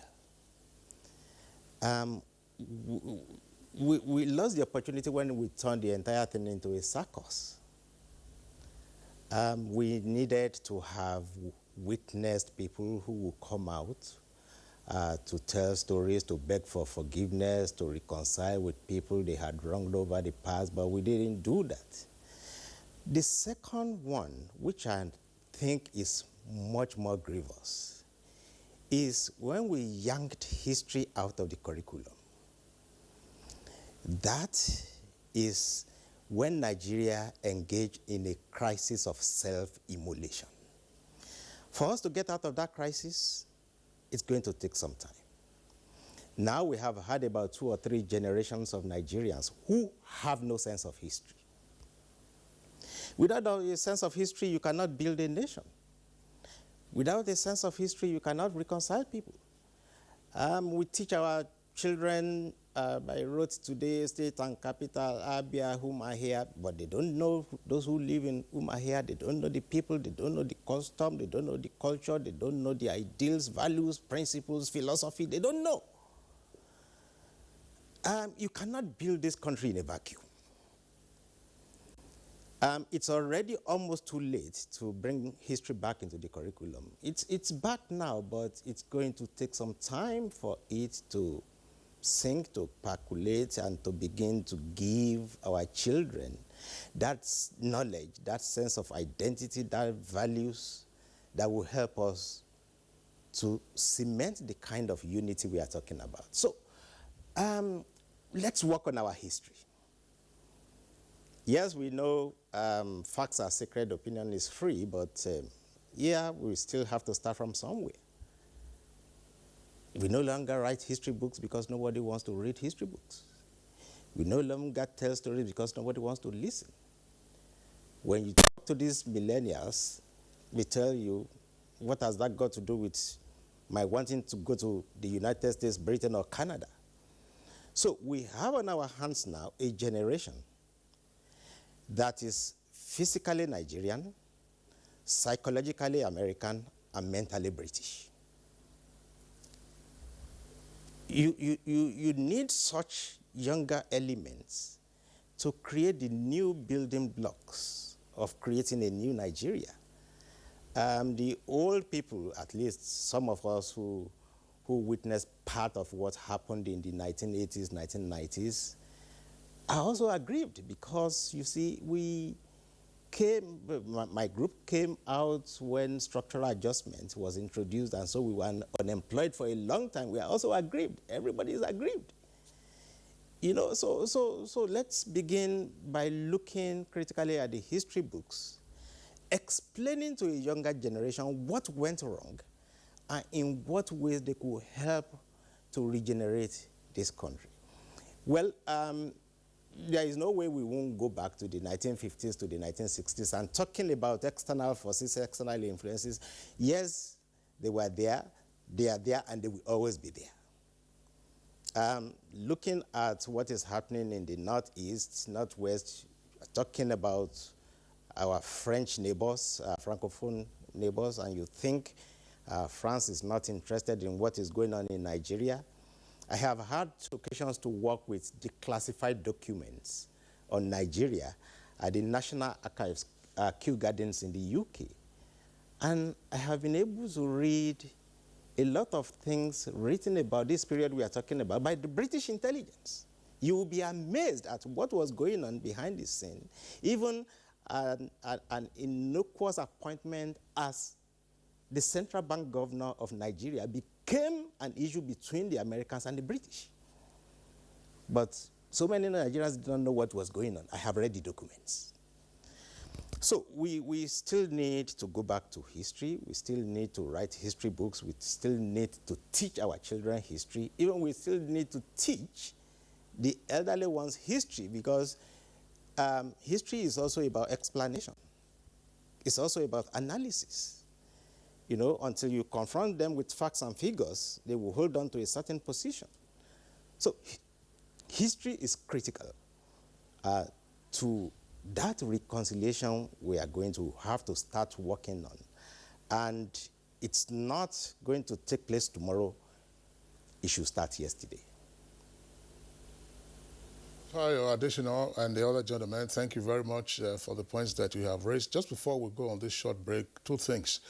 We lost the opportunity when we turned the entire thing into a circus. We needed to have witnessed people who would come out to tell stories, to beg for forgiveness, to reconcile with people they had wronged over the past, but we didn't do that. The second one, which I think is much more grievous, is when we yanked history out of the curriculum. That is when Nigeria engaged in a crisis of self-immolation. For us to get out of that crisis, it's going to take some time. Now we have had about 2 or 3 generations of Nigerians who have no sense of history. Without a sense of history, you cannot build a nation. Without a sense of history, you cannot reconcile people. We teach our children by rote today, state and capital, Abia, Umuahia, but they don't know those who live in Umuahia. They don't know the people, they don't know the custom, they don't know the culture, they don't know the ideals, values, principles, philosophy, they don't know. You cannot build this country in a vacuum. It's already almost too late to bring history back into the curriculum. It's back now, but it's going to take some time for it to sink, to percolate, and to begin to give our children that knowledge, that sense of identity, that values that will help us to cement the kind of unity we are talking about. So let's work on our history. Yes, we know facts are sacred, opinion is free, but yeah, we still have to start from somewhere. We no longer write history books because nobody wants to read history books. We no longer tell stories because nobody wants to listen. When you talk to these millennials, they tell you, what has that got to do with my wanting to go to the United States, Britain, or Canada? So we have on our hands now a generation that is physically Nigerian, psychologically American, and mentally British. You need such younger elements to create the new building blocks of creating a new Nigeria. The old people, at least some of us who witnessed part of what happened in the 1980s, 1990s, are also aggrieved because, you see, my group came out when structural adjustment was introduced, and so we were unemployed for a long time. We are also aggrieved. Everybody is aggrieved. You know, so let's begin by looking critically at the history books, explaining to a younger generation what went wrong and in what ways they could help to regenerate this country. Well, there is no way we won't go back to the 1950s to the 1960s and talking about external forces, external influences. Yes, they were there, they are there, and they will always be there. Looking at what is happening in the Northeast, Northwest, talking about our French neighbors, Francophone neighbors, and you think France is not interested in what is going on in Nigeria. I have had occasions to work with declassified documents on Nigeria at the National Archives, Kew Gardens in the UK. And I have been able to read a lot of things written about this period we are talking about by the British intelligence. You will be amazed at what was going on behind the scene. Even an innocuous appointment as the central bank governor of Nigeria became an issue between the Americans and the British. But so many Nigerians didn't know what was going on. I have read the documents. So we still need to go back to history. We still need to write history books. We still need to teach our children history. Even we still need to teach the elderly ones history, because history is also about explanation. It's also about analysis. You know, until you confront them with facts and figures, they will hold on to a certain position. So history is critical to that reconciliation we are going to have to start working on. And it's not going to take place tomorrow. It should start yesterday. Hi, Additional and the other gentlemen, thank you very much for the points that you have raised. Just before we go on this short break, two things.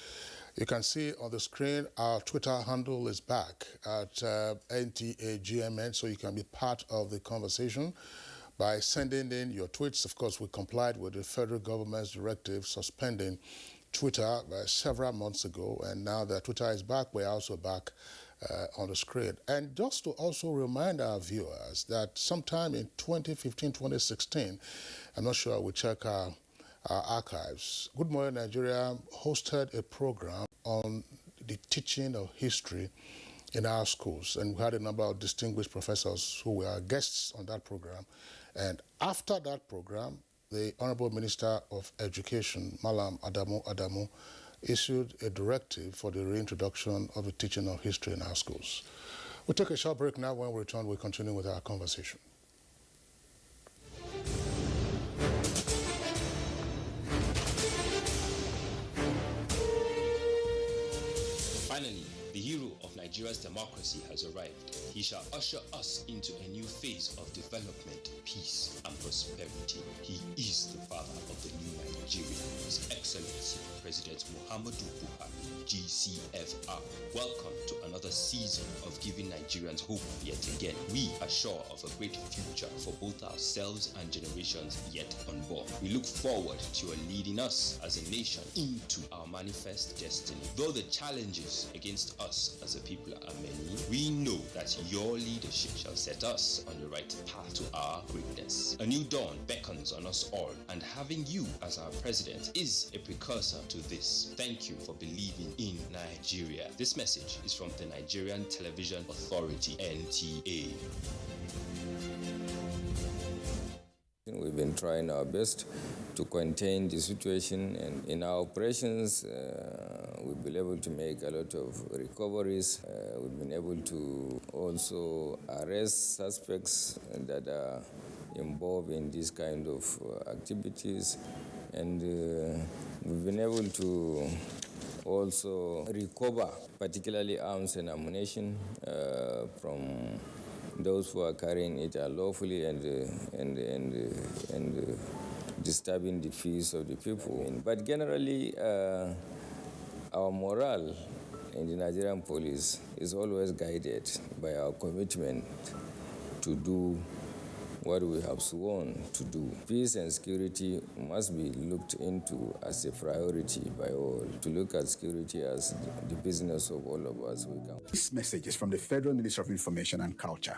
You can see on the screen our Twitter handle is back at NTA GMN, so you can be part of the conversation by sending in your tweets. Of course, we complied with the federal government's directive suspending Twitter several months ago, and now that Twitter is back, we're also back on the screen. And just to also remind our viewers that sometime in 2015, 2016, I'm not sure, we check our archives, Good Morning Nigeria hosted a program on the teaching of history in our schools. And we had a number of distinguished professors who were guests on that program. And after that program, the Honorable Minister of Education, Malam Adamu, issued a directive for the reintroduction of the teaching of history in our schools. We'll take a short break now. When we return, we'll continue with our conversation. Finally, the hero of Nigeria's democracy has arrived. He shall usher us into a new phase of development, peace, and prosperity. He is the father of the new Nigeria, His Excellency President Muhammadu Buhari, GCFR. Welcome to another season of giving Nigerians hope yet again. We are sure of a great future for both ourselves and generations yet unborn. We look forward to your leading us as a nation into our manifest destiny. Though the challenges against us as a people are many, we know that your leadership shall set us on the right path to our greatness. A new dawn beckons on us all, and having you as our president is a precursor to this. Thank you for believing in Nigeria. This message is from the Nigerian Television Authority, NTA. We've been trying our best to contain the situation, and in our operations, we've been able to make a lot of recoveries. We've been able to also arrest suspects that are involved in this kind of activities, and we've been able to also recover particularly arms and ammunition from those who are carrying it unlawfully and disturbing the peace of the people. But generally, our morale in the Nigerian police is always guided by our commitment to do what we have sworn to do. Peace and security must be looked into as a priority by all. To look at security as the business of all of us. This message is from the Federal Ministry of Information and Culture.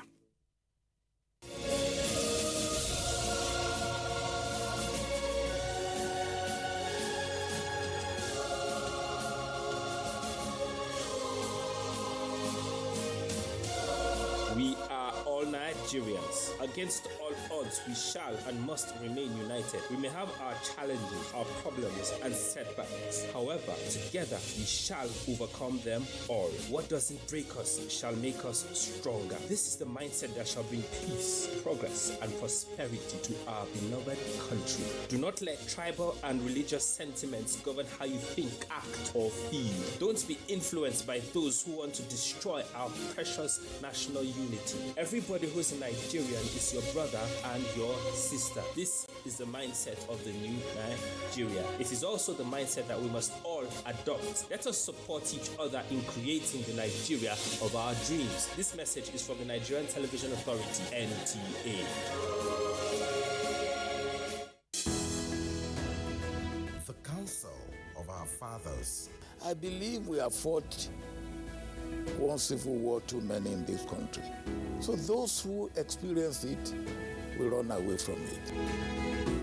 We are all Nigerians. Nigerians. Against all odds, we shall and must remain united. We may have our challenges, our problems, and setbacks. However, together we shall overcome them all. What doesn't break us shall make us stronger. This is the mindset that shall bring peace, progress, and prosperity to our beloved country. Do not let tribal and religious sentiments govern how you think, act, or feel. Don't be influenced by those who want to destroy our precious national unity. Everybody who's a Nigerian is your brother and your sister. This is the mindset of the new Nigeria. It is also the mindset that we must all adopt. Let us support each other in creating the Nigeria of our dreams. This message is from the Nigerian Television Authority, NTA. The Council of Our Fathers. I believe we have fought one civil war too many in this country. So those who experience it will run away from it.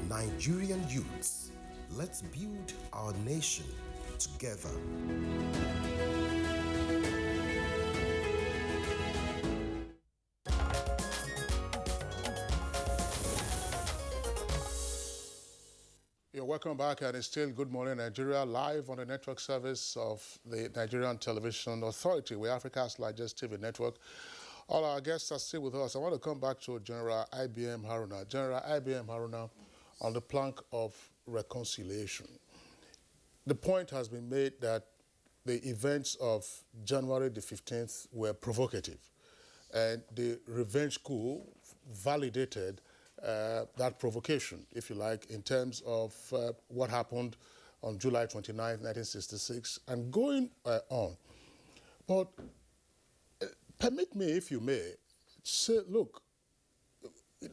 Nigerian youths, let's build our nation together. You're welcome back, and it's still Good Morning Nigeria, live on the network service of the Nigerian Television Authority. We're Africa's largest TV network. All our guests are still with us. I want to come back to General IBM Haruna. General IBM Haruna, on the plank of reconciliation. The point has been made that the events of January the 15th were provocative, and the revenge coup validated that provocation, if you like, in terms of what happened on July 29, 1966, and going on. But permit me, if you may, say, look,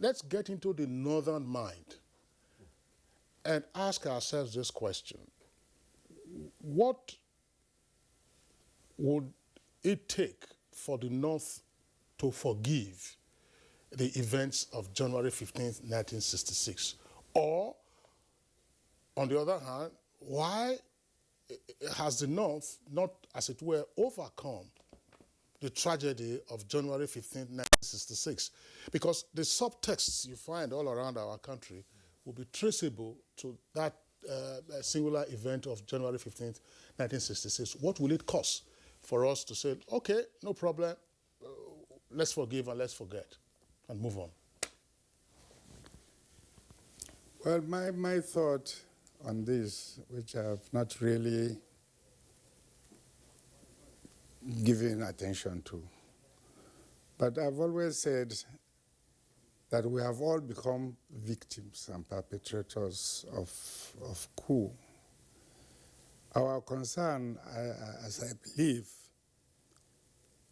let's get into the northern mind and ask ourselves this question. What would it take for the North to forgive the events of January 15th, 1966? Or, on the other hand, why has the North not, as it were, overcome the tragedy of January 15th, 1966? Because the subtexts you find all around our country will be traceable to that singular event of January 15th, 1966. What will it cost for us to say, okay, no problem, let's forgive and let's forget and move on? Well, my thought on this, which I have not really given attention to, but I've always said that we have all become victims and perpetrators of coup. Our concern, as I believe,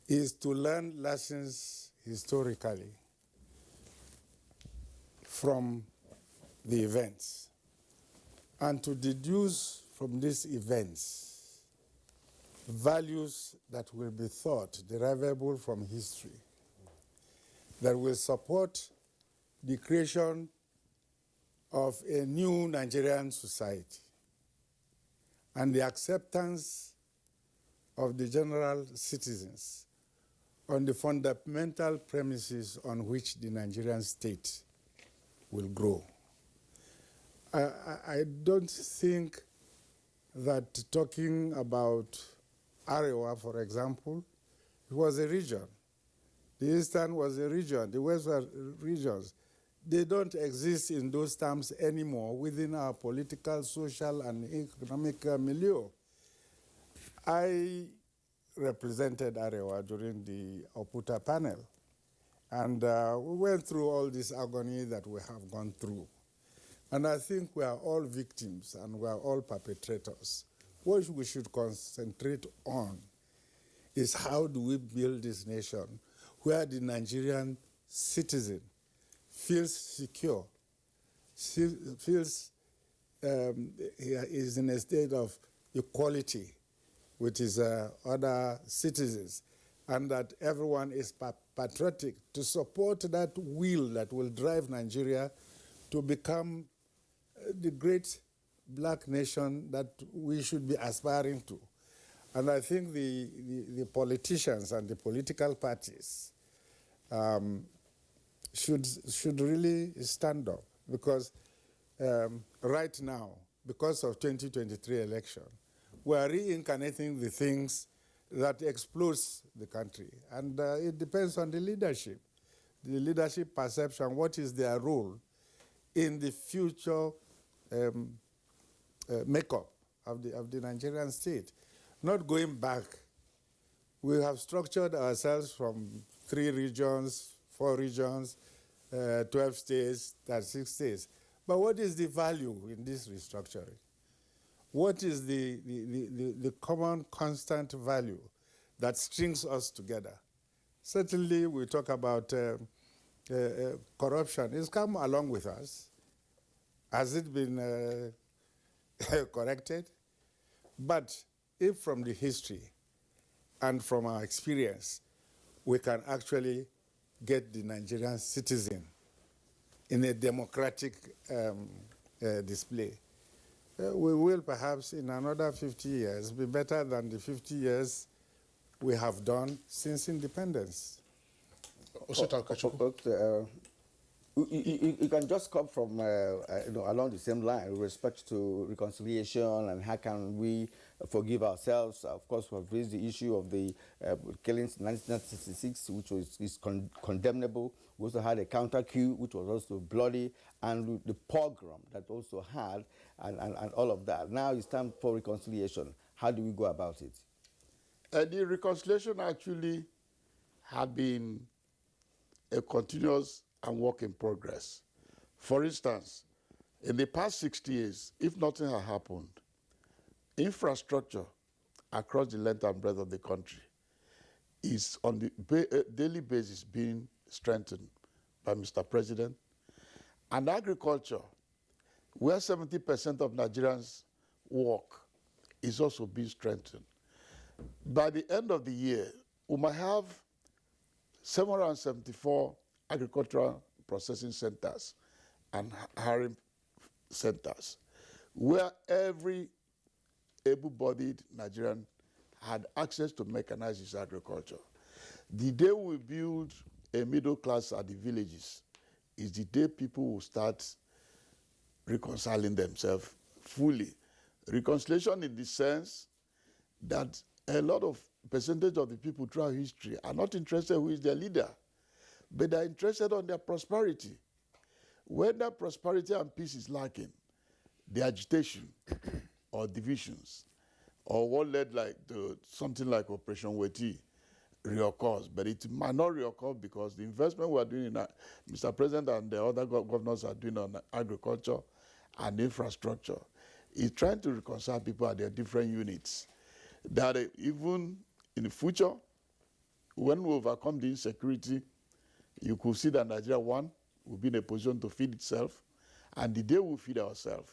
is to learn lessons historically from the events and to deduce from these events values that will be thought derivable from history that will support the creation of a new Nigerian society and the acceptance of the general citizens on the fundamental premises on which the Nigerian state will grow. I don't think that talking about Arewa, for example, it was a region. The Eastern was a region, the West were regions. They don't exist in those terms anymore within our political, social, and economic milieu. I represented Arewa during the Oputa panel, and we went through all this agony that we have gone through. And I think we are all victims and we are all perpetrators. What we should concentrate on is how do we build this nation where the Nigerian citizen feels secure, feels he is in a state of equality with his other citizens, and that everyone is patriotic to support that will that will drive Nigeria to become the great black nation that we should be aspiring to. And I think the politicians and the political parties should really stand up, because right now, because of 2023 election, we are reincarnating the things that explodes the country. And it depends on the leadership perception, what is their role in the future makeup of the Nigerian state. Not going back. We have structured ourselves from 3 regions, 4 regions, 12 states, 36 states. But what is the value in this restructuring? What is the common constant value that strings us together? Certainly, we talk about corruption. It's come along with us. Has it been corrected? But if from the history and from our experience, we can actually get the Nigerian citizen in a democratic display, we will perhaps in another 50 years be better than the 50 years we have done since independence. You can just come from along the same line with respect to reconciliation and how can we forgive ourselves. Of course, we have raised the issue of the killings in 1966, which is condemnable. We also had a counter coup, which was also bloody, and the pogrom that also had, and all of that. Now it's time for reconciliation. How do we go about it? The reconciliation actually had been a continuous and work in progress. For instance, in the past 60 years, if nothing had happened, infrastructure across the length and breadth of the country is on the daily basis being strengthened by Mr. President. And agriculture, where 70% of Nigerians work, is also being strengthened. By the end of the year, we might have 774 agricultural processing centers and hiring centers, where every able-bodied Nigerian had access to mechanize his agriculture. The day we build a middle class at the villages is the day people will start reconciling themselves fully. Reconciliation in the sense that a lot of percentage of the people throughout history are not interested who is their leader, but they're interested on their prosperity. When that prosperity and peace is lacking, the agitation or divisions or what led to something like Operation Weti reoccurs, but it might not reoccur because the investment we are doing in Mr. President and the other governors are doing on agriculture and infrastructure is trying to reconcile people at their different units. That even in the future, when we overcome the insecurity, you could see that Nigeria, one, will be in a position to feed itself, and the day we feed ourselves,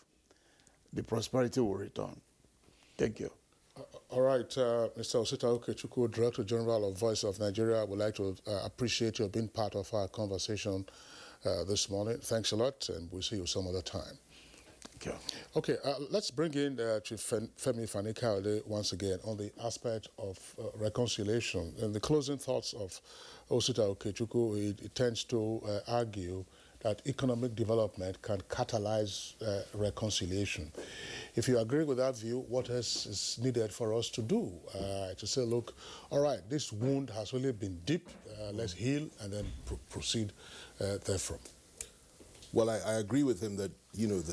the prosperity will return. Thank you. All right, Mr. Osita Okechukwu, Director General of Voice of Nigeria, I would like to appreciate your being part of our conversation this morning. Thanks a lot, and we'll see you some other time. Thank you. Okay, let's bring in Chief Femi Fani-Kayode once again on the aspect of reconciliation. In the closing thoughts of Osita Okechukwu, he tends to argue that economic development can catalyze reconciliation. If you agree with that view, what else is needed for us to do? To say, look, all right, this wound has really been deep, let's heal and then proceed therefrom. Well, I agree with him that you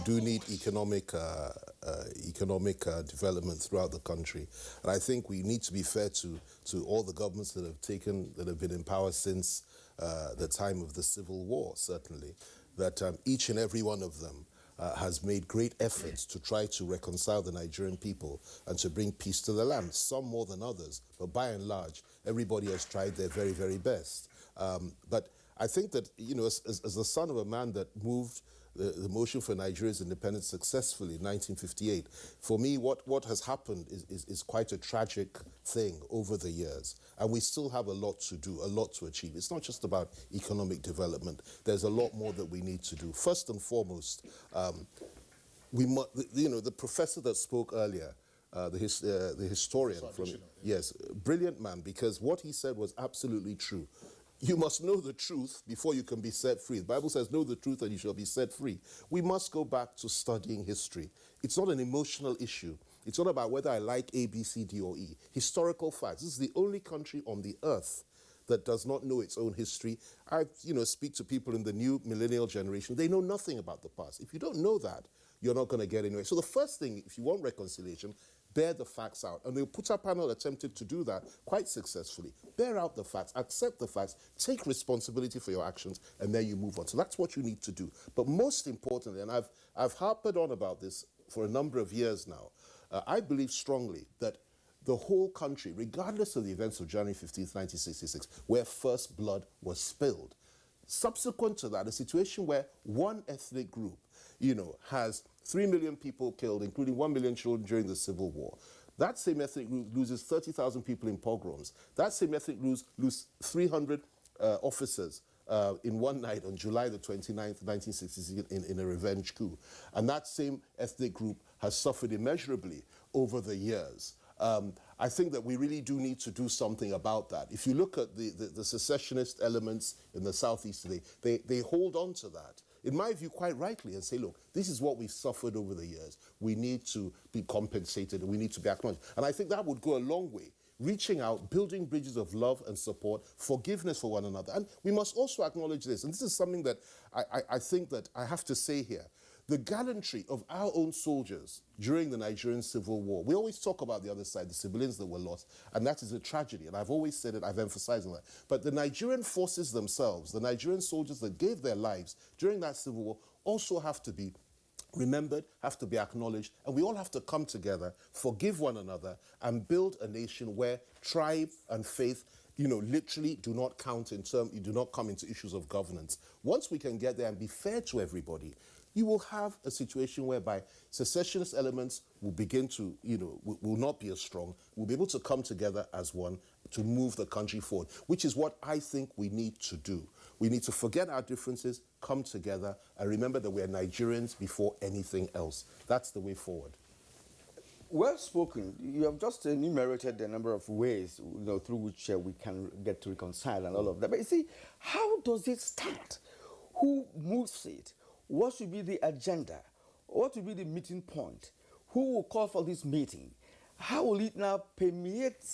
do need economic development throughout the country, and I think we need to be fair to all the governments that have been in power since the time of the Civil War. Certainly, that each and every one of them has made great efforts to try to reconcile the Nigerian people and to bring peace to the land. Some more than others, but by and large, everybody has tried their very, very best. But I think that, as the son of a man that moved the motion for Nigeria's independence successfully in 1958, for me, what has happened is quite a tragic thing over the years. And we still have a lot to do, a lot to achieve. It's not just about economic development. There's a lot more that we need to do. First and foremost, the professor that spoke earlier, the historian from, yes, brilliant man, because what he said was absolutely true. you must know the truth before you can be set free. The Bible says, know the truth and you shall be set free. We must go back to studying history. It's not an emotional issue. It's not about whether I like A, B, C, D, or E. Historical facts. This is the only country on the earth that does not know its own history. I, speak to people in the new millennial generation. They know nothing about the past. If you don't know that, you're not going to get anywhere. So the first thing, if you want reconciliation, bear the facts out. And the Abuja panel attempted to do that quite successfully. Bear out the facts, accept the facts, take responsibility for your actions, and then you move on. So that's what you need to do. But most importantly, and I've harped on about this for a number of years now, I believe strongly that the whole country, regardless of the events of January 15th, 1966, where first blood was spilled, subsequent to that, a situation where one ethnic group, has 3 million people killed, including 1 million children during the Civil War. That same ethnic group loses 30,000 people in pogroms. That same ethnic group loses 300 officers in one night on July the 29th, 1966, in a revenge coup. And that same ethnic group has suffered immeasurably over the years. I think that we really do need to do something about that. If you look at the secessionist elements in the Southeast today, they hold on to that, in my view, quite rightly, and say, look, this is what we've suffered over the years. We need to be compensated, and we need to be acknowledged. And I think that would go a long way, reaching out, building bridges of love and support, forgiveness for one another. And we must also acknowledge this, and this is something that I think that I have to say here. The gallantry of our own soldiers during the Nigerian Civil War. We always talk about the other side, the civilians that were lost, and that is a tragedy, and I've always said it, I've emphasized on that. But the Nigerian forces themselves, the Nigerian soldiers that gave their lives during that Civil War, also have to be remembered, have to be acknowledged, and we all have to come together, forgive one another, and build a nation where tribe and faith literally do not count you do not come into issues of governance. Once we can get there and be fair to everybody, you will have a situation whereby secessionist elements will begin to, will not be as strong. We'll be able to come together as one to move the country forward, which is what I think we need to do. We need to forget our differences, come together, and remember that we are Nigerians before anything else. That's the way forward. Well spoken. You have just enumerated the number of ways through which we can get to reconcile and all of that. But you see, how does it start? Who moves it? What should be the agenda? What will be the meeting point? Who will call for this meeting? How will it now permeate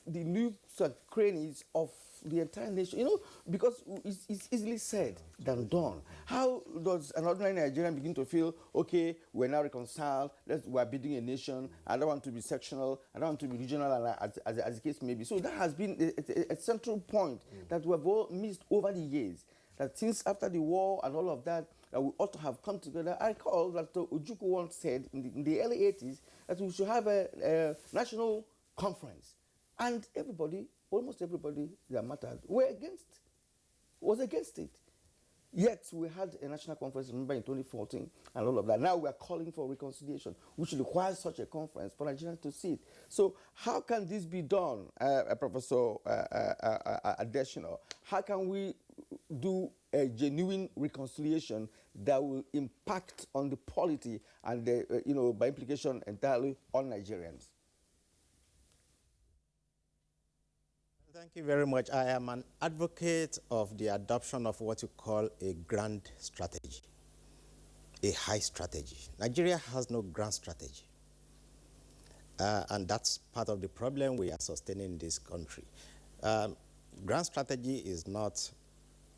the nooks and crannies of the entire nation? Because it's easily said than done. How does an ordinary Nigerian begin to feel, okay, we're now reconciled, we're building a nation, I don't want to be sectional, I don't want to be regional, as the case may be. So that has been a central point that we have all missed over the years. That since after the war and all of that, we ought to have come together. I recall that Ojukwu once said in the early 80s that we should have a national conference. And everybody, almost everybody that mattered, was against it. Yet we had a national conference, remember, in 2014 and all of that. Now we are calling for reconciliation, which requires such a conference for Nigerians to see it. So how can this be done, Professor Adesina? How can we do a genuine reconciliation that will impact on the polity and, by implication, entirely on Nigerians? Thank you very much. I am an advocate of the adoption of what you call a grand strategy, a high strategy. Nigeria has no grand strategy. And that's part of the problem we are sustaining in this country. Grand strategy is not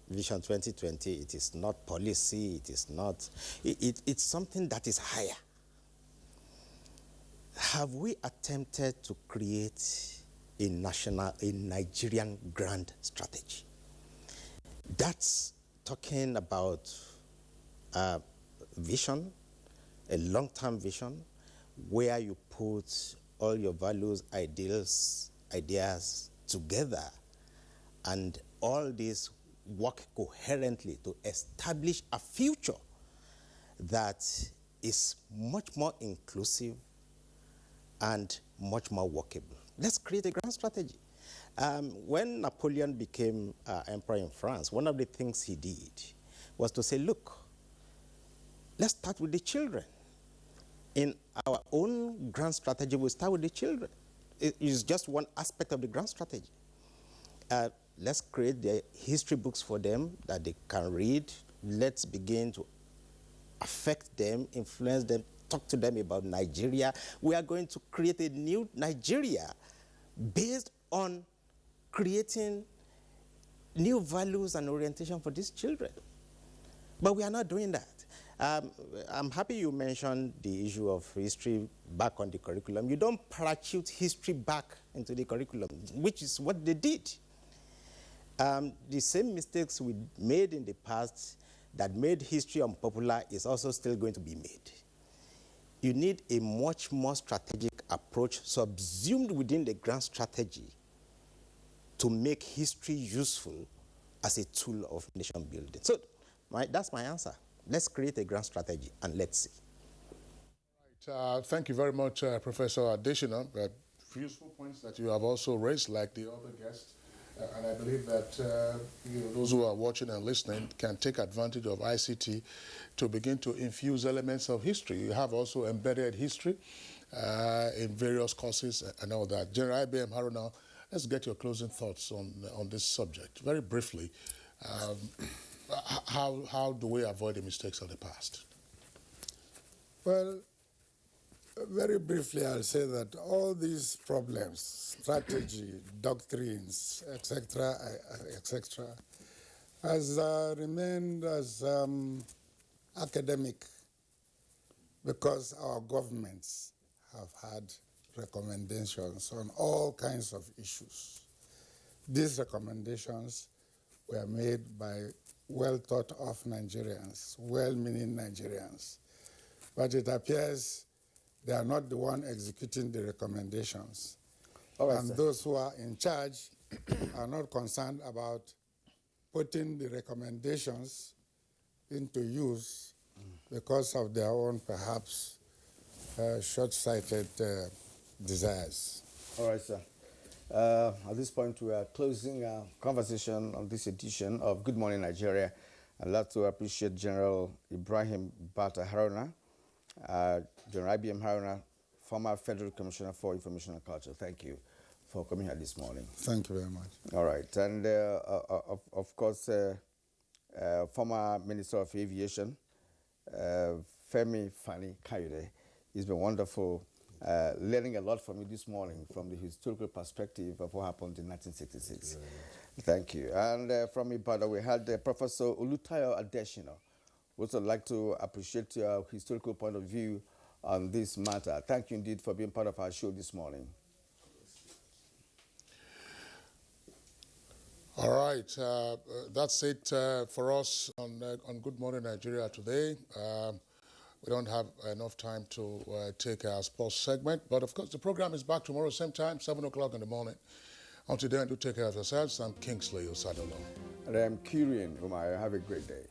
Vision 2020. It is not policy. It is not. It's something that is higher. Have we attempted to create a Nigerian grand strategy? That's talking about vision, a long-term vision, where you put all your values, ideals, ideas together, and all this work coherently to establish a future that is much more inclusive and much more workable. Let's create a grand strategy. When Napoleon became emperor in France, one of the things he did was to say, look, let's start with the children. In our own grand strategy, we start with the children. It is just one aspect of the grand strategy. let's create the history books for them that they can read. Let's begin to affect them, influence them, talk to them about Nigeria. We are going to create a new Nigeria based on creating new values and orientation for these children. But we are not doing that. I'm happy you mentioned the issue of history back on the curriculum. You don't parachute history back into the curriculum, which is what they did. The same mistakes we made in the past that made history unpopular is also still going to be made. You need a much more strategic approach subsumed within the grand strategy to make history useful as a tool of nation building. So that's my answer. Let's create a grand strategy and let's see. Right, thank you very much, Professor Adesina. Useful points that you have also raised, like the other guests. And I believe that those who are watching and listening can take advantage of ICT to begin to infuse elements of history. You have also embedded history in various courses and all that. General IBM Haruna, let's get your closing thoughts on this subject. Very briefly, how do we avoid the mistakes of the past? Well, very briefly, I'll say that all these problems, strategy, doctrines, etc., has remained as academic because our governments have had recommendations on all kinds of issues. These recommendations were made by well-thought-of Nigerians, well-meaning Nigerians. But it appears they are not the one executing the recommendations. And those who are in charge are not concerned about putting the recommendations into use because of their own, perhaps, short-sighted desires. All right, sir. At this point, we are closing our conversation on this edition of Good Morning Nigeria. I'd like to appreciate General Ibrahim Bata Haruna, General IBM Haruna, former Federal Commissioner for Information and Culture. Thank you for coming here this morning. Thank you very much. All right. And, of course, former Minister of Aviation, Femi Fani Kayode. It's been wonderful learning a lot from you this morning from the historical perspective of what happened in 1966. Thank you. And from Ibadan, we had Professor Olutayo Adesina. We also like to appreciate your historical point of view on this matter. Thank you indeed for being part of our show this morning. All right, that's it for us on Good Morning Nigeria today. We don't have enough time to take our sports segment, but of course the program is back tomorrow, same time, 7 o'clock in the morning. Until then, do take care of yourselves. I'm Kingsley Osadolo. And I'm Kyrian Umar. Have a great day.